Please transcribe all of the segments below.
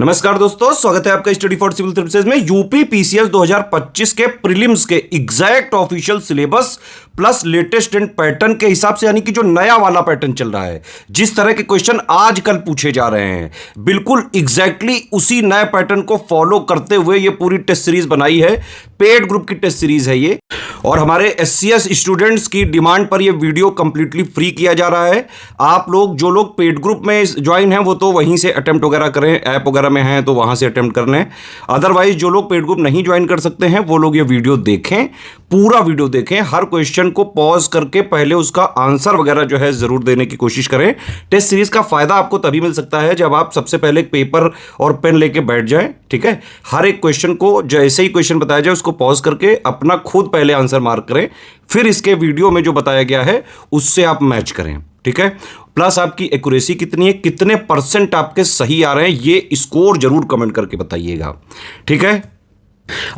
नमस्कार दोस्तों, स्वागत है आपका स्टडी फॉर सिविल सर्विसेज में। यूपी पीसीएस 2025 के प्रीलिम्स के exact official syllabus plus latest and pattern के हिसाब से, यानी कि जो नया वाला पैटर्न चल रहा है, जिस तरह के क्वेश्चन आजकल पूछे जा रहे हैं, बिल्कुल एग्जैक्टली उसी नए पैटर्न को फॉलो करते हुए ये पूरी टेस्ट सीरीज बनाई है। पेड ग्रुप की टेस्ट सीरीज है ये, और हमारे एससीएस स्टूडेंट्स की डिमांड पर ये वीडियो कंप्लीटली फ्री किया जा रहा है। आप लोग जो लोग पेड ग्रुप में ज्वाइन हैं वो तो वहीं से अटेम्प्ट वगैरह करें, ऐप वगैरह में हैं तो वहां से अटेम्प्ट कर लें। अदरवाइज जो लोग पेड ग्रुप नहीं ज्वाइन कर सकते हैं वो लोग ये वीडियो देखें, पूरा वीडियो देखें, हर क्वेश्चन को पॉज करके पहले उसका आंसर वगैरह जो है जरूर देने की कोशिश करें। टेस्ट सीरीज का फायदा आपको तभी मिल सकता है जब आप सबसे पहले एक पेपर और पेन लेके बैठ जाएं, ठीक है। हर एक क्वेश्चन को जैसे ही क्वेश्चन बताया जाए उसको पॉज करके अपना खुद पहले आंसर मार्क करें, फिर इसके वीडियो में जो बताया गया है उससे आप मैच करें, ठीक है। प्लस आपकी एक्यूरेसी कितनी है, कितने परसेंट आपके सही आ रहे हैं, ये स्कोर जरूर कमेंट करके बताइएगा, ठीक है।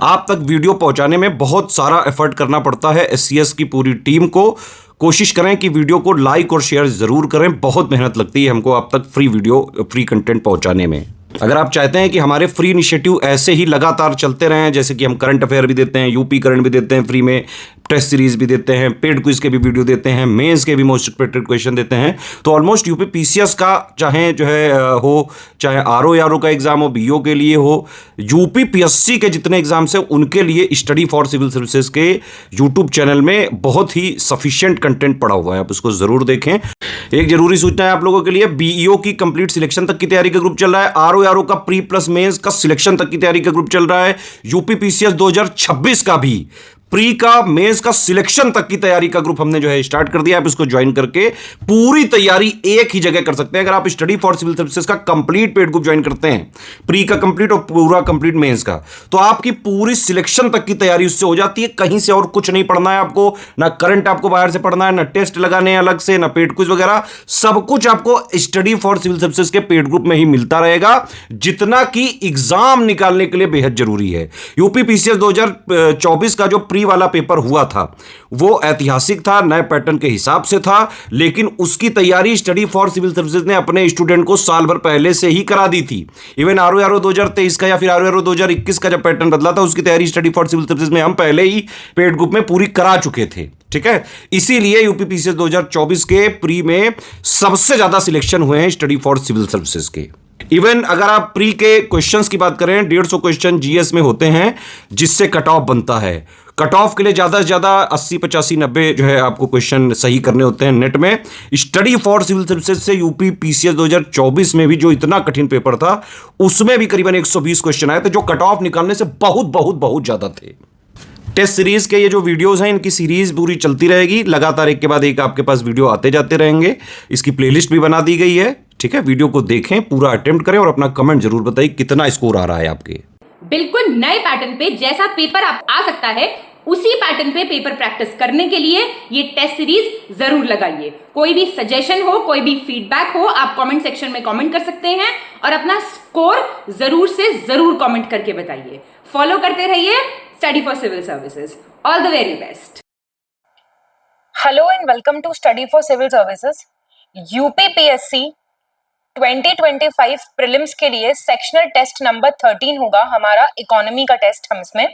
आप तक वीडियो पहुंचाने में बहुत सारा एफर्ट करना पड़ता है एससीएस की पूरी टीम को। कोशिश करें कि वीडियो को लाइक और शेयर जरूर करें, बहुत मेहनत लगती है हमको आप तक फ्री वीडियो, फ्री कंटेंट पहुंचाने में। अगर आप चाहते हैं कि हमारे फ्री इनिशिएटिव ऐसे ही लगातार चलते रहें, जैसे कि हम करंट अफेयर भी देते हैं, यूपी करंट भी देते हैं फ्री में, टेस्ट सीरीज भी देते हैं, पेड क्विज के भी वीडियो देते हैं, मेंस के भी मोस्ट एक्सपेक्टेड क्वेश्चन देते हैं, तो ऑलमोस्ट यूपी पीसीएस का चाहे जो है हो, चाहे आरओ का एग्जाम हो, बीओ के लिए हो, यूपी पीएससी के जितने एग्जाम्स हैं उनके लिए स्टडी फॉर सिविल सर्विसेज के यूट्यूब चैनल में बहुत ही सफिशिएंट कंटेंट पड़ा हुआ है, आप उसको जरूर देखें। एक जरूरी सूचना है आप लोगों के लिए, बीईओ की कंप्लीट सिलेक्शन तक की तैयारी का ग्रुप चल रहा है, आरओ का प्री प्लस मेंस का सिलेक्शन तक की तैयारी का ग्रुप चल रहा है, यूपी पीसीएस 2026 का भी प्री का मेंस का सिलेक्शन तक की तैयारी का ग्रुप हमने जो है स्टार्ट कर दिया। आप इसको ज्वाइन करके पूरी तैयारी एक ही जगह कर सकते हैं। अगर आप स्टडी फॉर सिविल सर्विसेज का कंप्लीट पेड ग्रुप ज्वाइन करते हैं, प्री का कंप्लीट और पूरा कंप्लीट मेंस का, तो आपकी पूरी सिलेक्शन तक की तैयारी उससे हो जाती है। कहीं से और कुछ नहीं पढ़ना है आपको, ना करंट आपको बाहर से पढ़ना है, ना टेस्ट लगाने अलग से, ना पेड क्विज वगैरह, सब कुछ आपको स्टडी फॉर सिविल सर्विसेज के पेड ग्रुप में ही मिलता रहेगा, जितना कि एग्जाम निकालने के लिए बेहद जरूरी है। यूपी पीसीएस 2024 का जो प्री वाला पेपर हुआ था वो ऐतिहासिक था, नए पैटर्न के हिसाब से था, लेकिन उसकी तैयारी स्टडी फॉर सिविल सर्विसेज ने अपने स्टूडेंट को साल भर पहले से ही करा दी थी। इवन आरओ 2023 का या फिर आरओ 2021 का जब पैटर्न बदला था उसकी तैयारी स्टडी फॉर सिविल सर्विसेज में हम पहले ही पेड ग्रुप में पूरी करा चुके थे, ठीक है। इसीलिए यूपी पीसीएस 2024 के प्री में सबसे ज्यादा सिलेक्शन हुए हैं स्टडी फॉर सिविल सर्विसेज के। इवन अगर आप प्री के क्वेश्चंस की बात करें, 150 क्वेश्चन जीएस में होते हैं जिससे कट ऑफ बनता है। कट ऑफ के लिए ज्यादा से ज्यादा 80, 85, 90 जो है आपको क्वेश्चन सही करने होते हैं नेट में। स्टडी फॉर सिविल सर्विसेज से यूपी पीसीएस 2024 में भी जो इतना कठिन पेपर था उसमें भी करीबन 120 क्वेश्चन आए थे, जो कट ऑफ निकालने से बहुत बहुत बहुत ज्यादा थे। टेस्ट सीरीज के ये जो वीडियोस हैं, इनकी सीरीज पूरी चलती रहेगी, लगातार एक के बाद एक आपके पास वीडियो आते जाते रहेंगे। इसकी प्लेलिस्ट भी बना दी गई है, ठीक है। वीडियो को देखें, पूरा अटेम्प्ट करें और अपना कमेंट जरूर बताइए कितना स्कोर आ रहा है आपके। बिल्कुल नए पैटर्न पे जैसा पेपर आप आ सकता है उसी पैटर्न पे पेपर प्रैक्टिस करने के लिए ये टेस्ट सीरीज जरूर लगाइए। कोई भी सजेशन हो, कोई भी फीडबैक हो, आप कमेंट सेक्शन में कमेंट कर सकते हैं और अपना स्कोर जरूर से जरूर कमेंट करके बताइए। फॉलो करते रहिए study for civil services. All the very best. Hello and welcome to study for civil services. UPPSC 2025 prelims के लिए सेक्शनल टेस्ट नंबर 13 होगा हमारा इकोनॉमी का टेस्ट। हम इसमें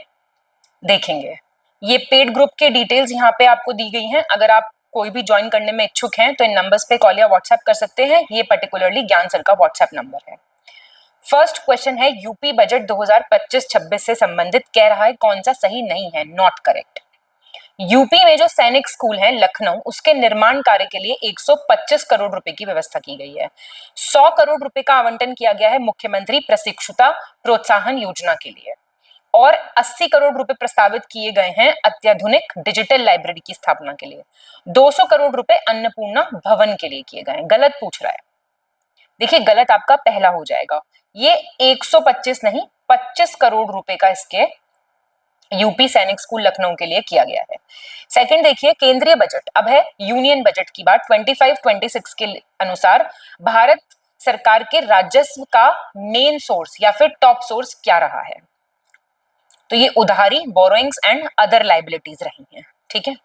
देखेंगे। ये पेड ग्रुप के डिटेल्स यहाँ पे आपको दी गई हैं। अगर आप कोई भी ज्वाइन करने में इच्छुक हैं तो इन नंबर्स पे कॉल या व्हाट्सएप कर सकते हैं। ये पर्टिकुलरली ज्ञान सर का व्हाट्सएप नंबर है। फर्स्ट क्वेश्चन है, यूपी बजट 2025-26 से संबंधित कह रहा है कौन सा सही नहीं है, नॉट करेक्ट। यूपी में जो सैनिक स्कूल है लखनऊ, उसके निर्माण कार्य के लिए 125 करोड़ रुपए की व्यवस्था की गई है। 100 करोड़ रुपए का आवंटन किया गया है मुख्यमंत्री प्रशिक्षुता प्रोत्साहन योजना के लिए, और 80 करोड़ रुपए प्रस्तावित किए गए हैं अत्याधुनिक डिजिटल लाइब्रेरी की स्थापना के लिए। 200 करोड़ रुपए अन्नपूर्णा भवन के लिए किए गए हैं। गलत पूछ रहा है, देखिए गलत आपका पहला हो जाएगा। ये 125 नहीं 25 करोड़ रुपए का इसके यूपी सैनिक स्कूल लखनऊ के लिए किया गया है। सेकंड देखिए, केंद्रीय बजट, अब है यूनियन बजट की बात। 25-26 के अनुसार भारत सरकार के राजस्व का मेन सोर्स या फिर टॉप सोर्स क्या रहा है, तो ये उधारी, बोरोइंग्स एंड अदर लाइबिलिटीज रही हैं, ठीक है।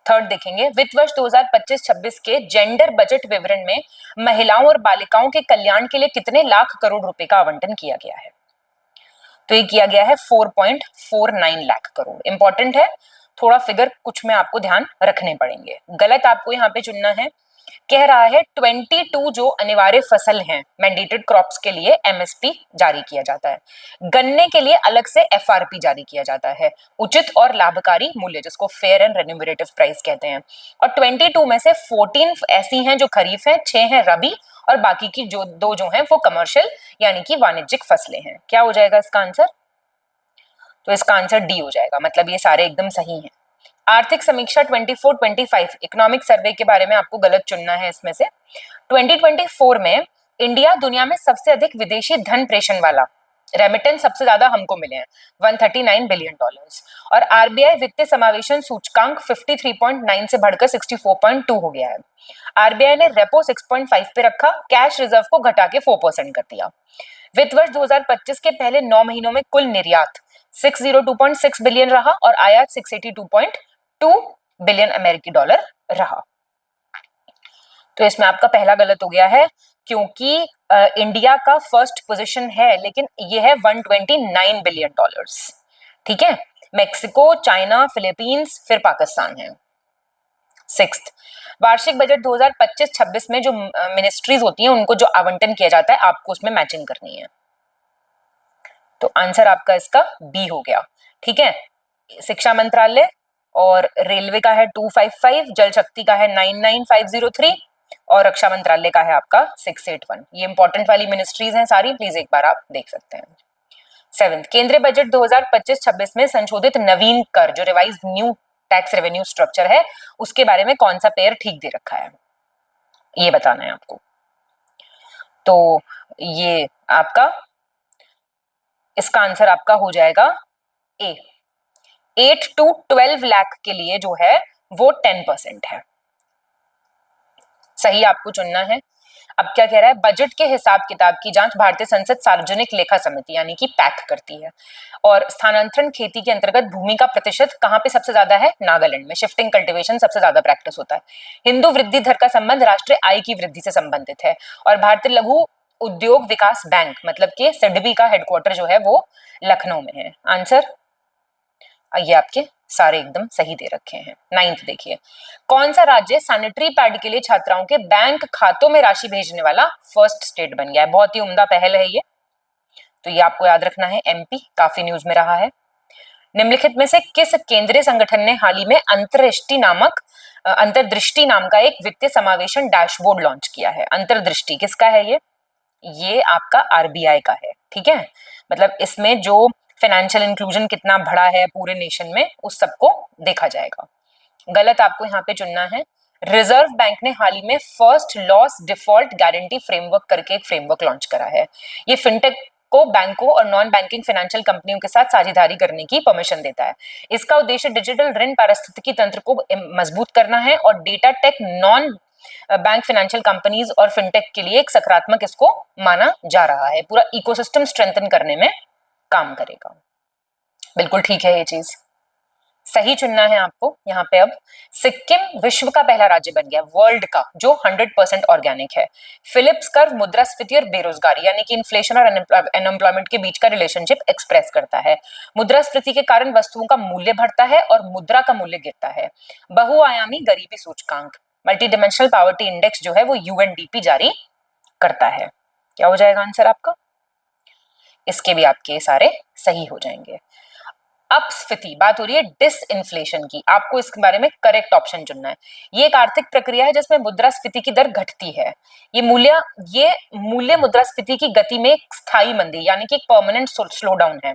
थर्ड देखेंगे, वित्त वर्ष 2025-26 के जेंडर बजट विवरण में महिलाओं और बालिकाओं के कल्याण के लिए कितने लाख करोड़ रुपए का आवंटन किया गया है? तो ये किया गया है 4.49 लाख करोड़। इंपॉर्टेंट है, थोड़ा फिगर कुछ में आपको ध्यान रखने पड़ेंगे। गलत आपको यहाँ पे चुनना है। कह रहा है 22 जो अनिवार्य फसल हैं मैंडेटेड क्रॉप्स के लिए एमएसपी जारी किया जाता है, गन्ने के लिए अलग से एफआरपी जारी किया जाता है, उचित और लाभकारी मूल्य जिसको फेयर एंड रेन्यूमरेटिव प्राइस कहते हैं। और 22 में से 14 ऐसी हैं जो खरीफ हैं, 6 हैं रबी और बाकी की जो 2 जो हैं वो कमर्शियल यानी कि वाणिज्यिक फसलें हैं। क्या हो जाएगा इसका आंसर? तो इसका आंसर डी हो जाएगा, मतलब ये सारे एकदम सही हैं। आर्थिक समीक्षा 24-25 इकोनॉमिक सर्वे के बारे में आपको गलत चुनना है इसमें से। 2024 में इंडिया दुनिया में सबसे अधिक विदेशी धन प्रेषण वाला, रेमिटेंस सबसे ज्यादा हमको मिले हैं 139 बिलियन डॉलर्स। और आरबीआई वित्तीय समावेशन सूचकांक 53.9 से बढ़कर 64.2 हो गया है। आरबीआई ने रेपो 6.5 पे रखा, कैश रिजर्व को घटा के 4% कर दिया। वित्त वर्ष 2025 के पहले 9 महीनों में कुल निर्यात 602.6 बिलियन रहा और आयात 682.2 बिलियन अमेरिकी डॉलर रहा। तो इसमें आपका पहला गलत हो गया है, क्योंकि इंडिया का फर्स्ट पोजीशन है लेकिन ये है 129 बिलियन डॉलर्स। ठीक है, मेक्सिको, चाइना, फिलीपींस, फिर पाकिस्तान है। सिक्स्थ, वार्षिक बजट 2025-26 में जो मिनिस्ट्रीज होती हैं उनको जो आवंटन किया जाता है आपको उसमें मैचिंग करनी है। तो आंसर आपका इसका बी हो गया। ठीक है, शिक्षा मंत्रालय और रेलवे का है 255, जल शक्ति का है 99503 और रक्षा मंत्रालय का है आपका 681। ये इंपॉर्टेंट वाली मिनिस्ट्रीज हैं सारी, प्लीज एक बार आप देख सकते हैं। सेवेंथ, केंद्रीय बजट 2025-26 में संशोधित नवीन कर जो revise new tax revenue structure है उसके बारे में कौन सा पेयर ठीक दे रखा है, ये बताना है आपको। तो ये आपका इसका आंसर आपका हो जाएगा ए। 8 to 12 लाख के लिए जो है वो 10% है। सही आपको चुनना है। अब क्या कह रहा है, बजट के हिसाब किताब की जांच भारतीय संसद सार्वजनिक लेखा समिति यानी कि पैक करती है। और स्थानांतरण खेती के अंतर्गत भूमि का प्रतिशत कहाँ पे सबसे ज्यादा है? नागालैंड में शिफ्टिंग कल्टीवेशन सबसे ज्यादा प्रैक्टिस होता है। हिंदू वृद्धि दर का संबंध राष्ट्रीय आय की वृद्धि से संबंधित है। और भारतीय लघु उद्योग विकास बैंक मतलब कि सिडबी का हेडक्वार्टर जो है वो लखनऊ में है। आंसर ये आपके सारे एकदम सही दे रखे हैं। नाइन्थ देखिए, कौन सा राज्य सैनिटरी पैड के लिए छात्राओं के बैंक खातों में राशि भेजने वाला फर्स्ट स्टेट बन गया है? बहुत ही उम्दा पहल है ये, तो ये आपको याद रखना है। एमपी काफी न्यूज में रहा है। निम्नलिखित में से किस केंद्रीय संगठन ने हाल ही में अंतर्दृष्टि नाम का एक वित्तीय समावेशन डैशबोर्ड लॉन्च किया है? अंतर्दृष्टि किसका है ये आपका आरबीआई का है। ठीक है, मतलब इसमें जो फाइनेंशियल इंक्लूजन कितना बड़ा है पूरे नेशन में उस सबको देखा जाएगा। गलत आपको यहाँ पे चुनना है। रिजर्व बैंक ने हाल ही में first loss default guarantee framework करके एक फ्रेमवर्क लॉन्च करा है। ये फिनटेक को बैंकों और नॉन बैंकिंग फाइनेंशियल कंपनियों के साथ साझेदारी करने की परमिशन देता है। इसका उद्देश्य डिजिटल ऋण पारिस्थितिकी तंत्र को मजबूत करना है और data tech non bank financial companies और फिनटेक के लिए एक सकारात्मक इसको माना जा रहा है। पूरा इकोसिस्टम स्ट्रेंथन करने में काम करेगा। बिल्कुल ठीक है, ये चीज सही चुनना है आपको यहाँ पे। अब सिक्किम विश्व का पहला राज्य बन गया वर्ल्ड का जो 100% ऑर्गेनिक है। फिलिप्स कर्व मुद्रास्फीति और बेरोजगारी यानी कि इन्फ्लेशन और अनएम्प्लॉयमेंट के बीच का रिलेशनशिप एक्सप्रेस करता है। मुद्रास्फीति के कारण वस्तुओं का मूल्य बढ़ता है और मुद्रा का मूल्य गिरता है। बहुआयामी गरीबी सूचकांक मल्टी डिमेंशनल पॉवर्टी इंडेक्स जो है वो यूएनडीपी जारी करता है। क्या हो जाएगा आंसर आपका? इसके भी आपके सारे सही हो जाएंगे। अपस्फीति बात हो रही है डिसइंफ्लेशन की, आपको इसके बारे में करेक्ट ऑप्शन चुनना है। ये एक आर्थिक प्रक्रिया है जिसमें मुद्रास्फीति की दर घटती है। ये मूल्य मुद्रास्फीति की गति में एक स्थायी मंदी यानी कि एक परमानेंट स्लो डाउन है।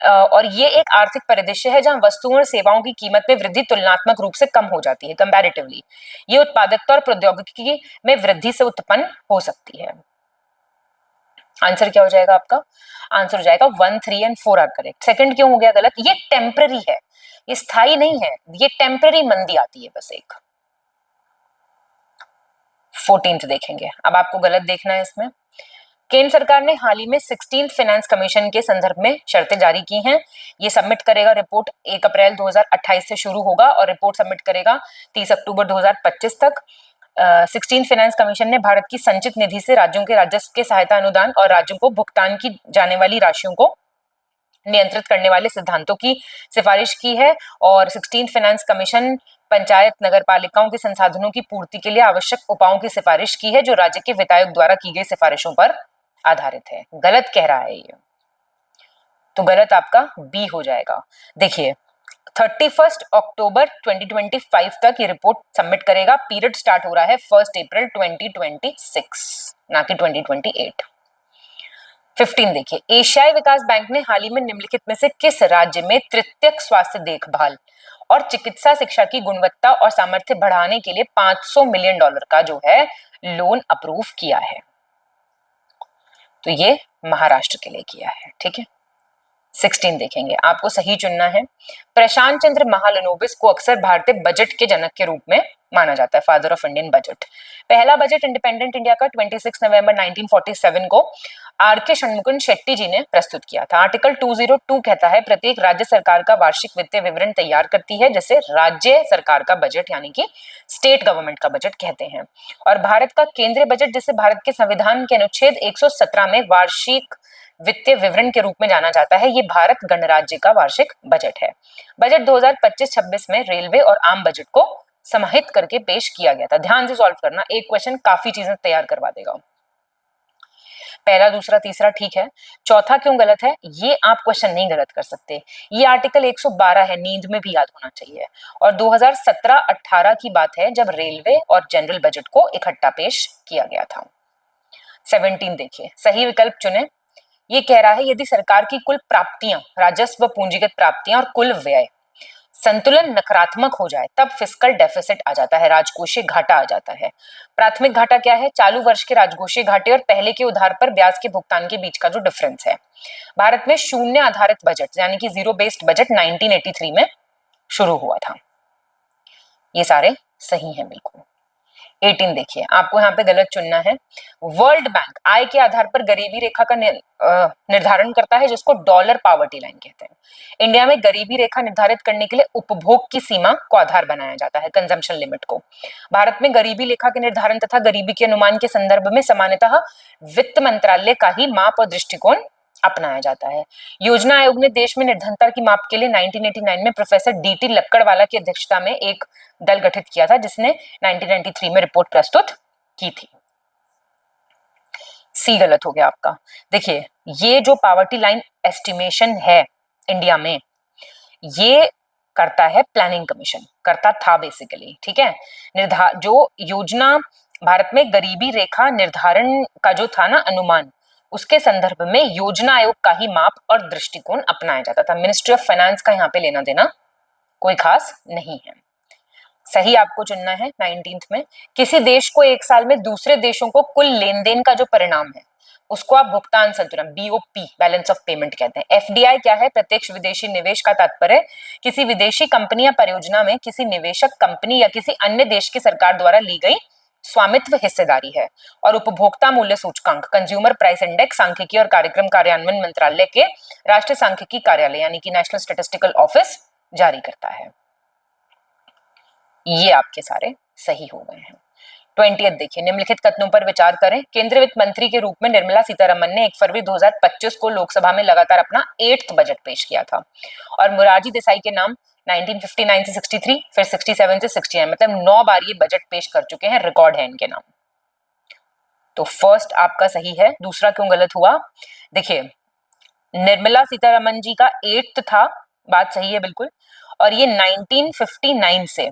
और ये एक आर्थिक परिदृश्य है जहां वस्तुओं और सेवाओं की कीमत में वृद्धि तुलनात्मक रूप से कम हो जाती है कंपैरेटिवली। ये उत्पादकता और प्रौद्योगिकी में वृद्धि से उत्पन्न हो सकती है। आंसर क्या हो जाएगा आपका? आंसर हो जाएगा 1, 3 एंड 4 आर करेक्ट। सेकंड क्यों हो गया गलत? ये टेम्पररी है, ये स्थायी नहीं है, ये टेम्पररी मंदी आती है बस एक। 14th देखेंगे, अब आपको गलत देखना है इसमें। केंद्र सरकार ने हाल ही में 16th फाइनेंस कमीशन के संदर्भ में शर्तें जारी की हैं। ये सबमिट करेगा, रिपोर्ट 1 अप्रैल 2028 से शुरू होगा और रिपोर्ट सबमिट करेगा 30 अक्टूबर 2025 तक। 16th फाइनेंस कमीशन ने भारत की संचित निधि से राज्यों के राजस्व के सहायता अनुदान और राज्यों को भुगतान की जाने वाली राशियों को नियंत्रित करने वाले सिद्धांतों की सिफारिश की है और 16th फाइनेंस कमीशन पंचायत नगर पालिकाओं के संसाधनों की पूर्ति के लिए आवश्यक उपायों की सिफारिश की है जो राज्य के विधायक द्वारा की गई सिफारिशों पर आधारित है। गलत कह रहा है ये, तो गलत आपका बी हो जाएगा। देखिए 31 अक्टूबर 2025 तक ये रिपोर्ट सबमिट करेगा। पीरियड स्टार्ट हो रहा है 1 अप्रैल 2026, ना कि 2028। 15 देखिए, एशियाई विकास बैंक ने हाल ही में निम्नलिखित में से किस राज्य में तृतीयक स्वास्थ्य देखभाल और चिकित्सा शिक्षा की गुणवत्ता और सामर्थ्य बढ़ाने के लिए $500 मिलियन का जो है लोन अप्रूव किया है? तो ये महाराष्ट्र के लिए किया है। ठीक है, 16 देखेंगे, आपको सही चुनना है। प्रशांत चंद्र महालनोबिस को अक्सर भारतीय बजट के जनक के रूप में माना जाता है, फादर ऑफ इंडियन बजट। पहला बजट इंडिपेंडेंट इंडिया का 26 नवंबर 1947 को आर.के. षणमुगम शेट्टी जी ने प्रस्तुत किया था। आर्टिकल 202 कहता है प्रत्येक राज्य सरकार का वार्षिक वित्तीय विवरण तैयार करती है, जिसे राज्य सरकार का बजट यानी कि स्टेट गवर्नमेंट का बजट कहते हैं। और भारत का केंद्रीय बजट, जिसे भारत के संविधान के अनुच्छेद 117 में वार्षिक वित्तीय विवरण के रूप में जाना जाता है, ये भारत गणराज्य का वार्षिक बजट है। बजट 2025-26 में रेलवे और आम बजट को समाहित करके पेश किया गया था। ध्यान से सॉल्व करना, एक क्वेश्चन काफी चीजें तैयार करवा देगा। पहला, दूसरा, तीसरा ठीक है, चौथा क्यों गलत है? ये आप क्वेश्चन नहीं गलत कर सकते। ये आर्टिकल 112 है, नींद में भी याद होना चाहिए। और 2017-18 की बात है जब रेलवे और जनरल बजट को इकट्ठा पेश किया गया था। 17 देखिए, सही विकल्प चुने। ये कह रहा है यदि सरकार की कुल प्राप्तियां, राजस्व, पूंजीगत प्राप्तियां और कुल व्यय संतुलन नकारात्मक हो जाए तब फिस्कल डेफिसिट आ जाता है, राजकोषीय घाटा आ जाता है। प्राथमिक घाटा क्या है? चालू वर्ष के राजकोषीय घाटे और पहले के उधार पर ब्याज के भुगतान के बीच का जो डिफरेंस है। भारत में शून्य आधारित बजट यानी कि जीरो बेस्ड बजट 1983 में शुरू हुआ था। ये सारे सही हैं बिल्कुल। 18 देखिए, आपको यहाँ पे गलत चुनना है। वर्ल्ड बैंक आय के आधार पर गरीबी रेखा का निर्धारण करता है, जिसको डॉलर पॉवर्टी लाइन कहते हैं। इंडिया में गरीबी रेखा निर्धारित करने के लिए उपभोग की सीमा को आधार बनाया जाता है, कंजम्पशन लिमिट को। भारत में गरीबी रेखा के निर्धारण तथा गरीबी के अनुमान के संदर्भ में सामान्यतः वित्त मंत्रालय का ही माप और दृष्टिकोण अपनाया जाता है। योजना आयोग ने देश में निर्धनता की माप के लिए 1989 में प्रोफेसर डी.टी. लक्कड़वाला की अध्यक्षता में एक दल गठित किया था, जिसने 1993 में रिपोर्ट प्रस्तुत की थी। सी गलत हो गया आपका। देखिए, ये जो पॉवर्टी लाइन एस्टिमेशन है इंडिया में, ये करता है प्लानिंग कमीशन, करता था बेसिकली। ठीक है, जो योजना भारत में गरीबी रेखा निर्धारण का जो था ना अनुमान, उसके संदर्भ में योजना आयोग का ही माप और दृष्टिकोण अपनाया जाता था। मिनिस्ट्री ऑफ फाइनेंस का यहाँ पे लेना देना कोई खास नहीं है। सही आपको चुनना है 19th में। किसी देश को एक साल में दूसरे देशों को कुल लेन देन का जो परिणाम है उसको आप भुगतान संतुलन, BOP, बैलेंस ऑफ पेमेंट कहते हैं। FDI क्या है? प्रत्यक्ष विदेशी निवेश का तात्पर्य किसी विदेशी कंपनी या परियोजना में किसी निवेशक कंपनी या किसी अन्य देश की सरकार द्वारा ली गई स्वामित्व हिस्सेदारी है। और उपभोक्ता मूल्य सूचकांक, कंज्यूमर प्राइस इंडेक्स, सांख्यिकी और कार्यक्रम कार्यान्वयन मंत्रालय के राष्ट्रीय सांख्यिकी कार्यालय यानी कि नेशनल स्टैटिस्टिकल ऑफिस जारी करता है। ये आपके सारे सही हो गए हैं। 20th देखिए, निम्नलिखित कथनों पर विचार करें। केंद्रीय वित्त मंत्री के रूप में निर्मला सीतारमण ने 1 फरवरी 2025 को लोकसभा में लगातार अपना 8th बजट पेश किया था और मोरारजी देसाई के नाम 1959 से 63, फिर 67 से 69, मतलब 9 बार ये बजट पेश कर चुके हैं, रिकॉर्ड है इनके नाम। तो फर्स्ट आपका सही है, दूसरा क्यों गलत हुआ? देखिए, निर्मला सीतारमण जी का 8th था, बात सही है बिल्कुल। और ये 1959 से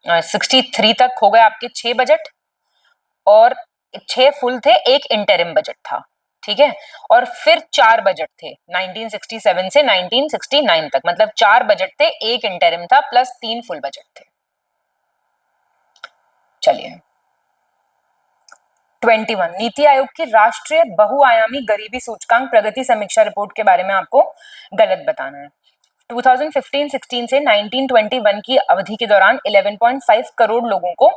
63 तक हो गए आपके 6 बजट, और 6 फुल थे, एक इंटरिम बजट था। ठीक है, और फिर 4 बजट थे 1967 से 1969 तक, मतलब 4 बजट थे, एक इंटरिम था, प्लस 3 फुल बजट थे। चलिए 21, नीति आयोग की राष्ट्रीय बहुआयामी गरीबी सूचकांक प्रगति समीक्षा रिपोर्ट के बारे में आपको गलत बताना है। 2015-16 से 1921 की अवधि के दौरान 11.5 करोड़ लोगों को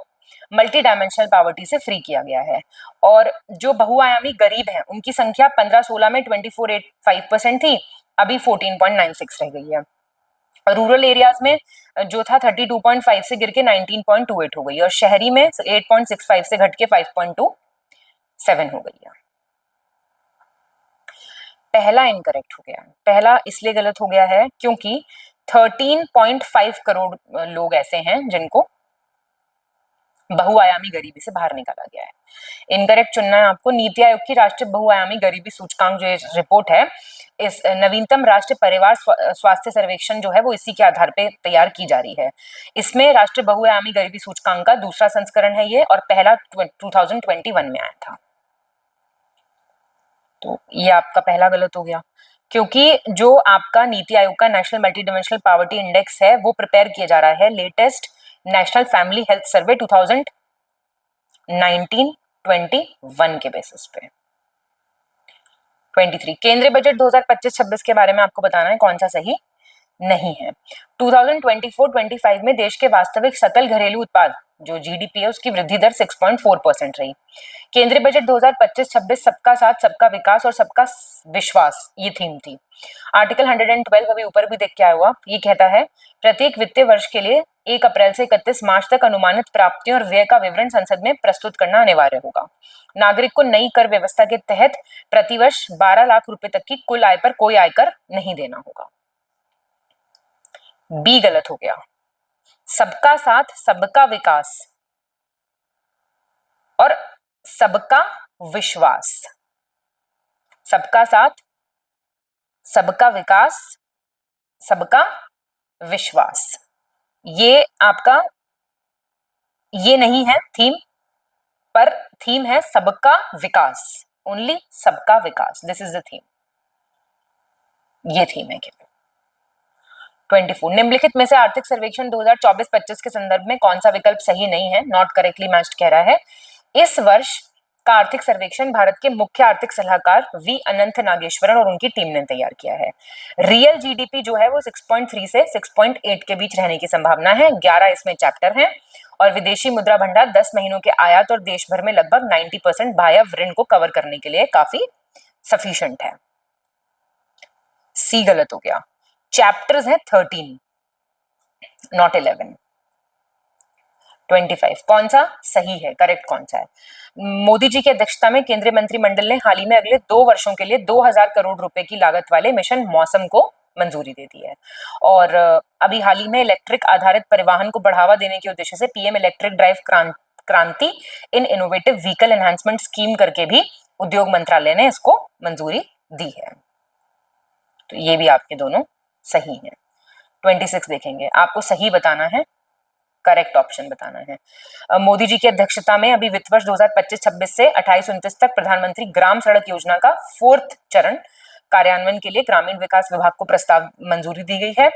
मल्टी डायमेंशनल पॉवर्टी से फ्री किया गया है। और जो बहुआयामी गरीब हैं उनकी संख्या 15-16 में 24.85% थी, अभी 14.96 रह गई है। रूरल एरियाज में जो था 32.5 से गिर के 19.28 हो गई है, और शहरी में 8.65 से घट के 5.27 हो गई है। पहला इनकरेक्ट हो गया। पहला इसलिए गलत हो गया है क्योंकि 13.5 करोड़ लोग ऐसे हैं जिनको बहुआयामी गरीबी से बाहर निकाला गया है। इनकरेक्ट चुनना है आपको। नीति आयोग की राष्ट्रीय बहुआयामी गरीबी सूचकांक जो रिपोर्ट है, इस नवीनतम राष्ट्रीय परिवार स्वास्थ्य सर्वेक्षण जो है वो इसी के आधार पे तैयार की जा रही है। इसमें राष्ट्रीय बहुआयामी गरीबी सूचकांक का दूसरा संस्करण है ये, और पहला 2021 में आया था। तो ये आपका पहला गलत हो गया, क्योंकि जो आपका नीति आयोग का national multi dimensional poverty index है वो प्रिपेयर किया जा रहा है latest national family health survey 2019-21 के बेसिस पे। 23 केंद्रीय बजट 2025-26 के बारे में आपको बताना है कौन सा सही नहीं है। 2024-25 में देश के वास्तविक सकल घरेलू उत्पाद जो जीडीपी है उसकी वृद्धि दर 6.4% रही। केंद्रीय बजट 2025-26 सबका साथ सबका विकास और सबका विश्वास ये थीम थी। आर्टिकल 112 अभी ऊपर भी देख के आया हुआ, ये कहता है प्रत्येक वित्तीय वर्ष के लिए 1 अप्रैल से 31 मार्च तक अनुमानित प्राप्तियों और व्यय का विवरण संसद में प्रस्तुत करना अनिवार्य होगा। नागरिक को नई कर व्यवस्था के तहत प्रतिवर्ष 12 लाख रुपए तक की कुल आय पर कोई आयकर नहीं देना होगा। बी गलत हो गया। सबका साथ सबका विकास और सबका विश्वास। सबका साथ सबका विकास सबका विश्वास, ये आपका ये नहीं है थीम, पर थीम है सबका विकास, ओनली सबका विकास, दिस इज द थीम, ये थीम है केवल। 24 निम्नलिखित में से आर्थिक सर्वेक्षण 2024-25 के संदर्भ में कौन सा विकल्प सही नहीं है, नॉट करेक्टली मैच्ड कह रहा है। इस वर्ष का आर्थिक सर्वेक्षण भारत के मुख्य आर्थिक सलाहकार वी अनंत नागेश्वरन और उनकी टीम ने तैयार किया है। रियल जीडीपी जो है वो 6.3 से 6.8 के बीच रहने की संभावना है। 11 इसमें चैप्टर हैं, और विदेशी मुद्रा भंडार 10 महीनों के आयात और देश भर में लगभग 90% बाह्य ऋण को कवर करने के लिए काफी सफिशिएंट है। सी गलत हो गया। चैप्टर्स हैं 13 नॉट 11। 25 कौन सा सही है, करेक्ट कौन सा है। मोदी जी की अध्यक्षता में केंद्रीय मंत्रिमंडल ने हाल ही में अगले 2 वर्षों के लिए 2000 करोड़ रुपए की लागत वाले मिशन मौसम को मंजूरी दे दी है। और अभी हाल ही में इलेक्ट्रिक आधारित परिवहन को बढ़ावा देने के उद्देश्य से पीएम इलेक्ट्रिक ड्राइव क्रांति इन इनोवेटिव व्हीकल एनहांसमेंट स्कीम करके भी उद्योग मंत्रालय ने इसको मंजूरी दी है। तो ये भी आपके दोनों सही हैं। 26 देखेंगे, आपको सही बताना है, करेक्ट ऑप्शन बताना है। मोदी जी की अध्यक्षता में अभी वित्त वर्ष 2025-26 से 28-29 तक प्रधानमंत्री ग्राम सड़क योजना का 4th चरण कार्यान्वयन के लिए ग्रामीण विकास विभाग को प्रस्ताव मंजूरी दी गई है।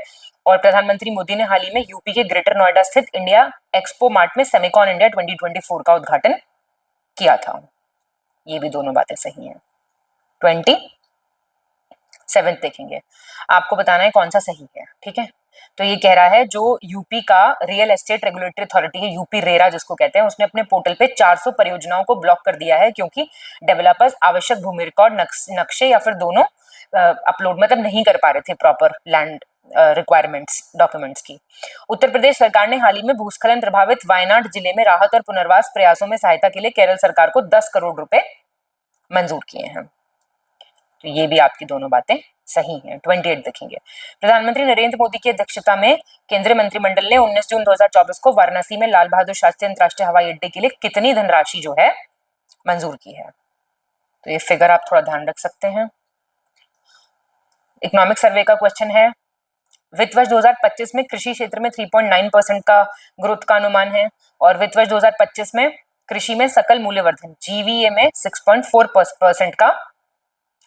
और प्रधानमंत्री मोदी ने हाल ही में यूपी के ग्रेटर नोएडा स्थित इंडिया एक्सपो मार्ट में सेमिकॉन इंडिया 2024 का उद्घाटन किया था। ये भी दोनों बातें सही हैं। 27 देखेंगे, आपको बताना है कौन सा सही है, ठीक है। तो ये कह रहा है जो यूपी का रियल एस्टेट रेगुलेटरी अथॉरिटी है, यूपी रेरा जिसको कहते हैं, उसने अपने पोर्टल पे 400 परियोजनाओं को ब्लॉक कर दिया है क्योंकि डेवलपर्स आवश्यक भूमि रिकॉर्ड नक्शे या फिर दोनों अपलोड मतलब नहीं कर पा रहे थे प्रॉपर लैंड रिक्वायरमेंट्स डॉक्यूमेंट्स की। उत्तर प्रदेश सरकार ने हाल ही में भूस्खलन प्रभावित वायनाड जिले में राहत और पुनर्वास प्रयासों में सहायता के लिए केरल सरकार को 10 करोड़ रुपए मंजूर किए हैं। तो ये भी आपकी दोनों बातें सही हैं। 28 देखेंगे, प्रधानमंत्री नरेंद्र मोदी की अध्यक्षता में केंद्रीय मंत्रिमंडल ने 19 जून 2024 को वाराणसी में लाल बहादुर शास्त्री अंतरराष्ट्रीय हवाई अड्डे के लिए कितनी धनराशि जो है मंजूर की है। तो ये फिगर आप थोड़ा ध्यान रख सकते हैं। इकोनॉमिक सर्वे का क्वेश्चन है, वित्त वर्ष 2025 में कृषि क्षेत्र में 3.9% का ग्रोथ का अनुमान है, और वित्त वर्ष 2025 में कृषि में सकल मूल्यवर्धन जीवीए में 6.4% का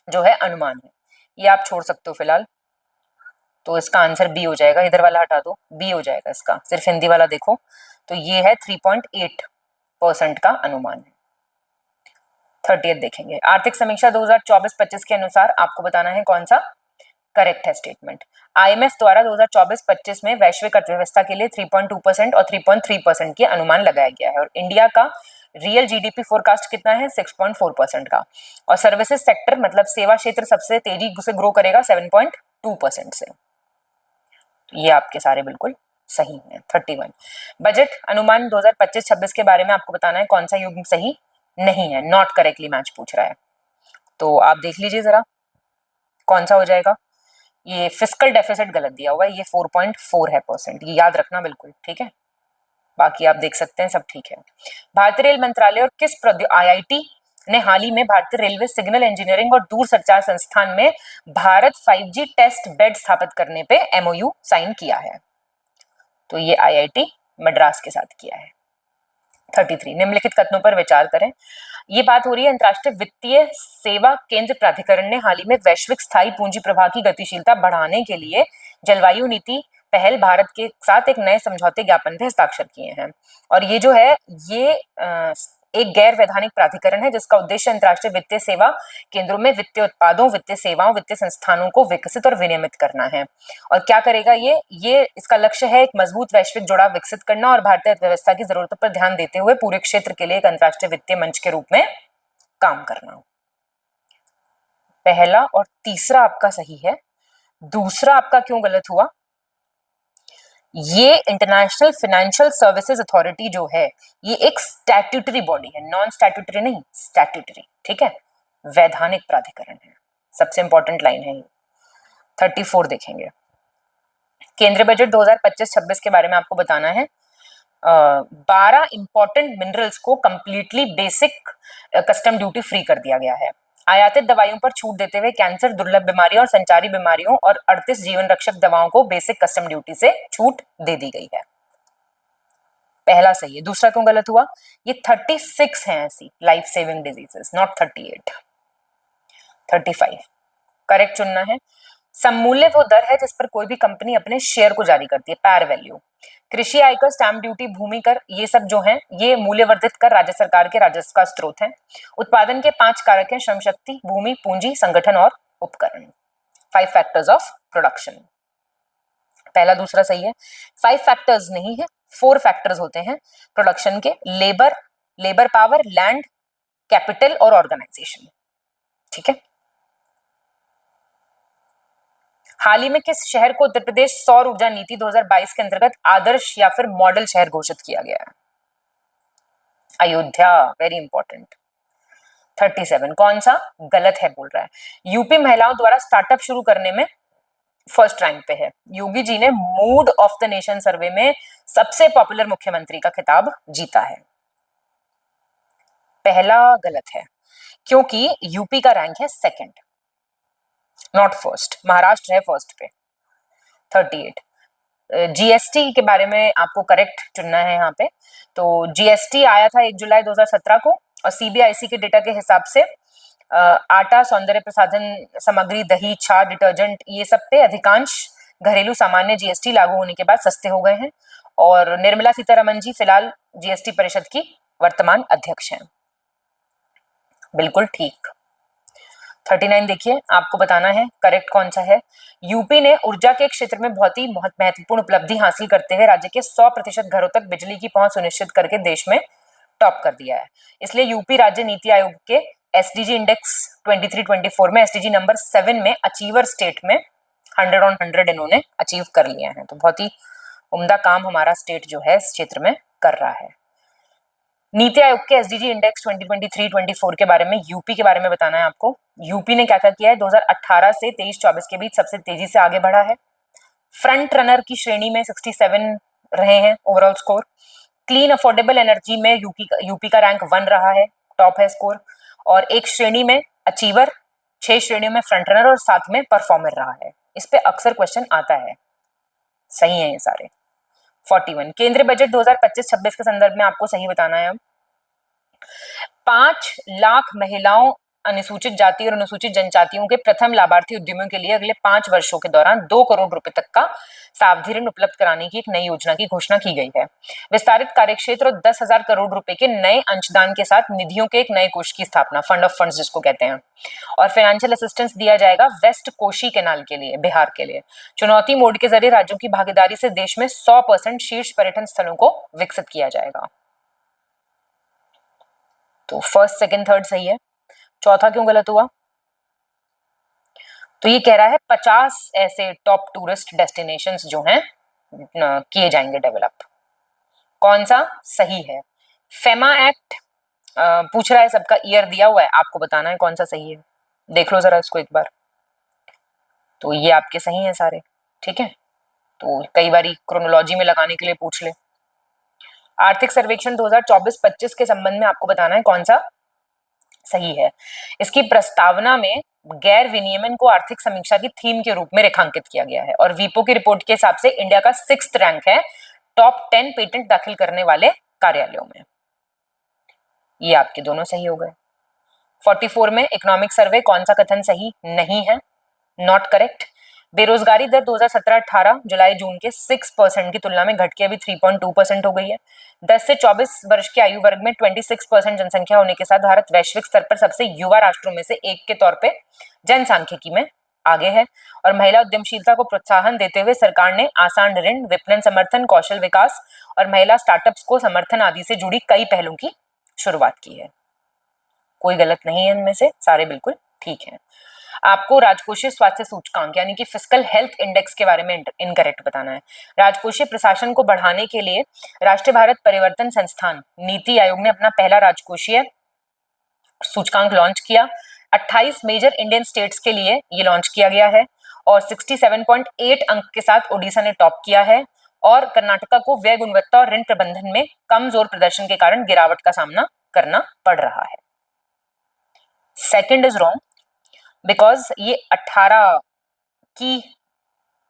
जो है अनुमान है। ये आप छोड़ सकते हो फिलहाल, तो इसका आंसर बी हो जाएगा। इधर वाला हटा दो, बी हो जाएगा इसका, सिर्फ हिंदी वाला देखो। तो ये है 3.8% का अनुमान है। 30 देखेंगे, आर्थिक समीक्षा 2024-25 के अनुसार आपको बताना है कौन सा करेक्ट है स्टेटमेंट। आईएमएफ द्वारा 2024-25 में वैश्विक अर्थव्यवस्था के लिए 3.2% और 3.3% की अनुमान लगाया गया है, और इंडिया का रियल जीडीपी फोरकास्ट कितना है? 6.4% का। और सर्विसेज सेक्टर मतलब सेवा क्षेत्र सबसे तेजी से ग्रो करेगा 7.2% से। ये आपके सारे बिल्कुल सही है। 31 बजट अनुमान 2025-26 के बारे में आपको बताना है कौन सा युग सही नहीं है, नॉट करेक्टली मैच पूछ रहा है, तो आप देख लीजिए जरा कौन सा हो जाएगा। ये फिस्कल डेफिसिट गलत दिया हुआ है, ये 4.4 है परसेंट, ये याद रखना बिल्कुल, ठीक है। बाकी आप देख सकते हैं सब ठीक है। भारतीय रेल मंत्रालय और किस आईआईटी ने हाल ही में भारतीय रेलवे सिग्नल इंजीनियरिंग और दूर संचार संस्थान में भारत 5G टेस्ट बेड स्थापित करने पे एमओयू साइन किया है? तो ये आईआईटी मद्रास के साथ किया है। 33 निम्नलिखित कथनों पर विचार करें। ये बात हो रही है अंतर्राष्ट्रीय वित्तीय सेवा केंद्र प्राधिकरण ने हाल ही में वैश्विक स्थायी पूंजी प्रवाह की गतिशीलता बढ़ाने के लिए जलवायु नीति पहल भारत के साथ एक नए समझौते ज्ञापन पे हस्ताक्षर किए हैं, और ये जो है ये एक गैर वैधानिक प्राधिकरण है जिसका उद्देश्य अंतर्राष्ट्रीय वित्तीय सेवा केंद्रों में वित्तीय उत्पादों, वित्तीय सेवाओं, वित्तीय संस्थानों को विकसित और विनियमित करना है। और क्या करेगा ये इसका लक्ष्य है एक मजबूत वैश्विक जुड़ाव विकसित करना और भारतीय अर्थव्यवस्था की जरूरतों पर ध्यान देते हुए पूरे क्षेत्र के लिए एक अंतर्राष्ट्रीय वित्तीय मंच के रूप में काम करना। पहला और तीसरा आपका सही है, दूसरा आपका क्यों गलत हुआ? ये इंटरनेशनल फाइनेंशियल सर्विसेज अथॉरिटी जो है ये एक स्टैट्यूटरी बॉडी है, नॉन स्टैट्यूटरी नहीं, स्टैट्यूटरी, ठीक है, वैधानिक प्राधिकरण है। सबसे इंपॉर्टेंट लाइन है ये। 34 देखेंगे। केंद्रीय बजट 2025-26 के बारे में आपको बताना है। 12 इंपॉर्टेंट मिनरल्स को completely basic custom duty free कर दिया गया है। आयातित दवाइयों पर छूट देते हुए कैंसर, दुर्लभ बीमारियों और संचारी बीमारियों और 38 जीवन रक्षक दवाओं को बेसिक कस्टम ड्यूटी से छूट दे दी गई है। पहला सही है, दूसरा क्यों गलत हुआ? ये 36 हैं ऐसी life saving diseases, not 38। 35 correct चुनना है। सममूल्य वो दर है जिस पर कोई भी कंपनी अपने शेयर को जारी करती है, पैर वैल्यू। कृषि आयकर, स्टैंप ड्यूटी, भूमि कर, ये सब जो हैं ये मूल्यवर्धित कर राज्य सरकार के राजस्व का स्रोत है। उत्पादन के 5 कारक हैं, श्रम शक्ति, भूमि, पूंजी, संगठन और उपकरण। 5 फैक्टर्स ऑफ प्रोडक्शन। पहला दूसरा सही है। 5 फैक्टर्स नहीं है, 4 फैक्टर्स होते हैं प्रोडक्शन के, लेबर पावर, लैंड, कैपिटल और ऑर्गेनाइजेशन, ठीक है। हाल ही में किस शहर को उत्तर प्रदेश सौर ऊर्जा नीति 2022 के अंतर्गत आदर्श या फिर मॉडल शहर घोषित किया गया है? Ayodhya, very important. 37 कौन सा गलत है बोल रहा है? यूपी महिलाओं द्वारा स्टार्टअप शुरू करने में फर्स्ट रैंक पे है। योगी जी ने मूड ऑफ द नेशन सर्वे में सबसे पॉपुलर मुख्यमंत्री का खिताब जीता है। पहला गलत है क्योंकि यूपी का रैंक है सेकंड, नॉट फर्स्ट। महाराष्ट्र है फर्स्ट पे। 38 जीएसटी के बारे में आपको करेक्ट चुनना है यहाँ पे। तो जीएसटी आया था 1 जुलाई 2017 को, और सीबीआईसी के डेटा के हिसाब से आटा, सौंदर्य प्रसाधन सामग्री, दही, छाछ, डिटर्जेंट, ये सब पे अधिकांश घरेलू सामान्य जीएसटी लागू होने के बाद सस्ते हो गए हैं। और निर्मला सीतारमन जी फिलहाल जीएसटी परिषद की वर्तमान अध्यक्ष हैं। बिल्कुल ठीक। 39 देखिए, आपको बताना है करेक्ट कौन सा है। यूपी ने ऊर्जा के क्षेत्र में बहुत ही महत्वपूर्ण उपलब्धि हासिल करते हुए राज्य के 100% घरों तक बिजली की पहुंच सुनिश्चित करके देश में टॉप कर दिया है। इसलिए यूपी राज्य नीति आयोग के एसडीजी इंडेक्स 23-24 में एसडीजी नंबर 7 में अचीवर स्टेट में 100 on 100 इन्होंने अचीव कर लिया है। तो बहुत ही उम्दा काम हमारा स्टेट जो है इस क्षेत्र में कर रहा है। नीति आयोग के एसडीजी इंडेक्स 2023-24 के बारे में, यूपी के बारे में बताना है आपको। यूपी ने क्या क्या किया है? 2018 से 23-24 के बीच सबसे तेजी से आगे बढ़ा है। फ्रंट रनर की श्रेणी में 67 रहे हैं overall score. Clean affordable energy में यूपी का रैंक 1 रहा है, टॉप है स्कोर। और एक श्रेणी में अचीवर, 6 श्रेणियों में फ्रंट रनर और 7 में परफॉर्मर रहा है। इस पे अक्सर क्वेश्चन आता है, सही है ये सारे। 41 केंद्रीय बजट 2025-26 के संदर्भ में आपको सही बताना है। 5 लाख महिलाओं अनुसूचित जाति और अनुसूचित जनजातियों के प्रथम लाभार्थी उद्यमियों के लिए अगले 5 वर्षों के दौरान 2 करोड़ रुपए तक का सावधि ऋण उपलब्ध कराने की एक नई योजना की घोषणा की गई है। विस्तारित कार्यक्षेत्र और 10,000 करोड़ रुपए के नए अंशदान के साथ निधियों के एक नए कोष की स्थापना, फंड ऑफ फंड्स जिसको कहते हैं, और फाइनेंशियल असिस्टेंस दिया जाएगा वेस्ट कोशी कैनाल के लिए, बिहार के लिए। चुनौती मोड के जरिए राज्यों की भागीदारी से देश में 100% शीर्ष पर्यटन स्थलों को विकसित किया जाएगा। तो फर्स्ट, सेकंड, थर्ड सही है, चौथा क्यों गलत हुआ? तो ये कह रहा है 50 ऐसे टॉप टूरिस्ट डेस्टिनेशंस जो हैं किए जाएंगे डेवलप। कौन सा सही है? फेमा एक्ट पूछ रहा है, सबका ईयर दिया हुआ है, आपको बताना है कौन सा सही है। देख लो जरा इसको एक बार। तो ये आपके सही हैं सारे, ठीक है। तो कई बारी क्रोनोलॉजी में लगाने के लिए पूछ ले। आर्थिक सर्वेक्षण 2024-25 के संबंध में आपको बताना है कौन सा सही है। इसकी प्रस्तावना में गैर विनियमन को आर्थिक समीक्षा की थीम के रूप में रेखांकित किया गया है और वीपो की रिपोर्ट के हिसाब से इंडिया का 6th रैंक है टॉप 10 पेटेंट दाखिल करने वाले कार्यालयों में। ये आपके दोनों सही हो गए। 44 में इकोनॉमिक सर्वे, कौन सा कथन सही नहीं है? Not correct. बेरोजगारी दर 2017-18 जुलाई जून के 6% की तुलना में घट के अभी 3.2% हो गई है। 10 से 24 वर्ष की आयु वर्ग में 26% जनसंख्या होने के साथ भारत वैश्विक स्तर पर सबसे युवा राष्ट्रों में से एक के तौर पे जनसांख्यिकी में आगे है। और महिला उद्यमशीलता को प्रोत्साहन देते हुए सरकार ने आसान ऋण, विपणन समर्थन, कौशल विकास और महिला स्टार्टअप्स को समर्थन आदि से जुड़ी कई पहलों की शुरुआत की है। कोई गलत नहीं है इनमें से, सारे बिल्कुल ठीक हैं। आपको राजकोषीय स्वास्थ्य सूचकांक यानी कि फिस्कल हेल्थ इंडेक्स के बारे में इनकरेक्ट बताना है। राजकोषीय प्रशासन को बढ़ाने के लिए राष्ट्रीय भारत परिवर्तन संस्थान नीति आयोग ने अपना पहला राजकोषीय सूचकांक लॉन्च किया। 28 मेजर इंडियन स्टेट्स के लिए ये लॉन्च किया गया है और 67.8 अंक के साथ ओडिशा ने टॉप किया है और कर्नाटका को व्यय गुणवत्ता और ऋण प्रबंधन में कमजोर प्रदर्शन के कारण गिरावट का सामना करना पड़ रहा है। सेकंड इज रॉन्ग बिकॉज ये 18 की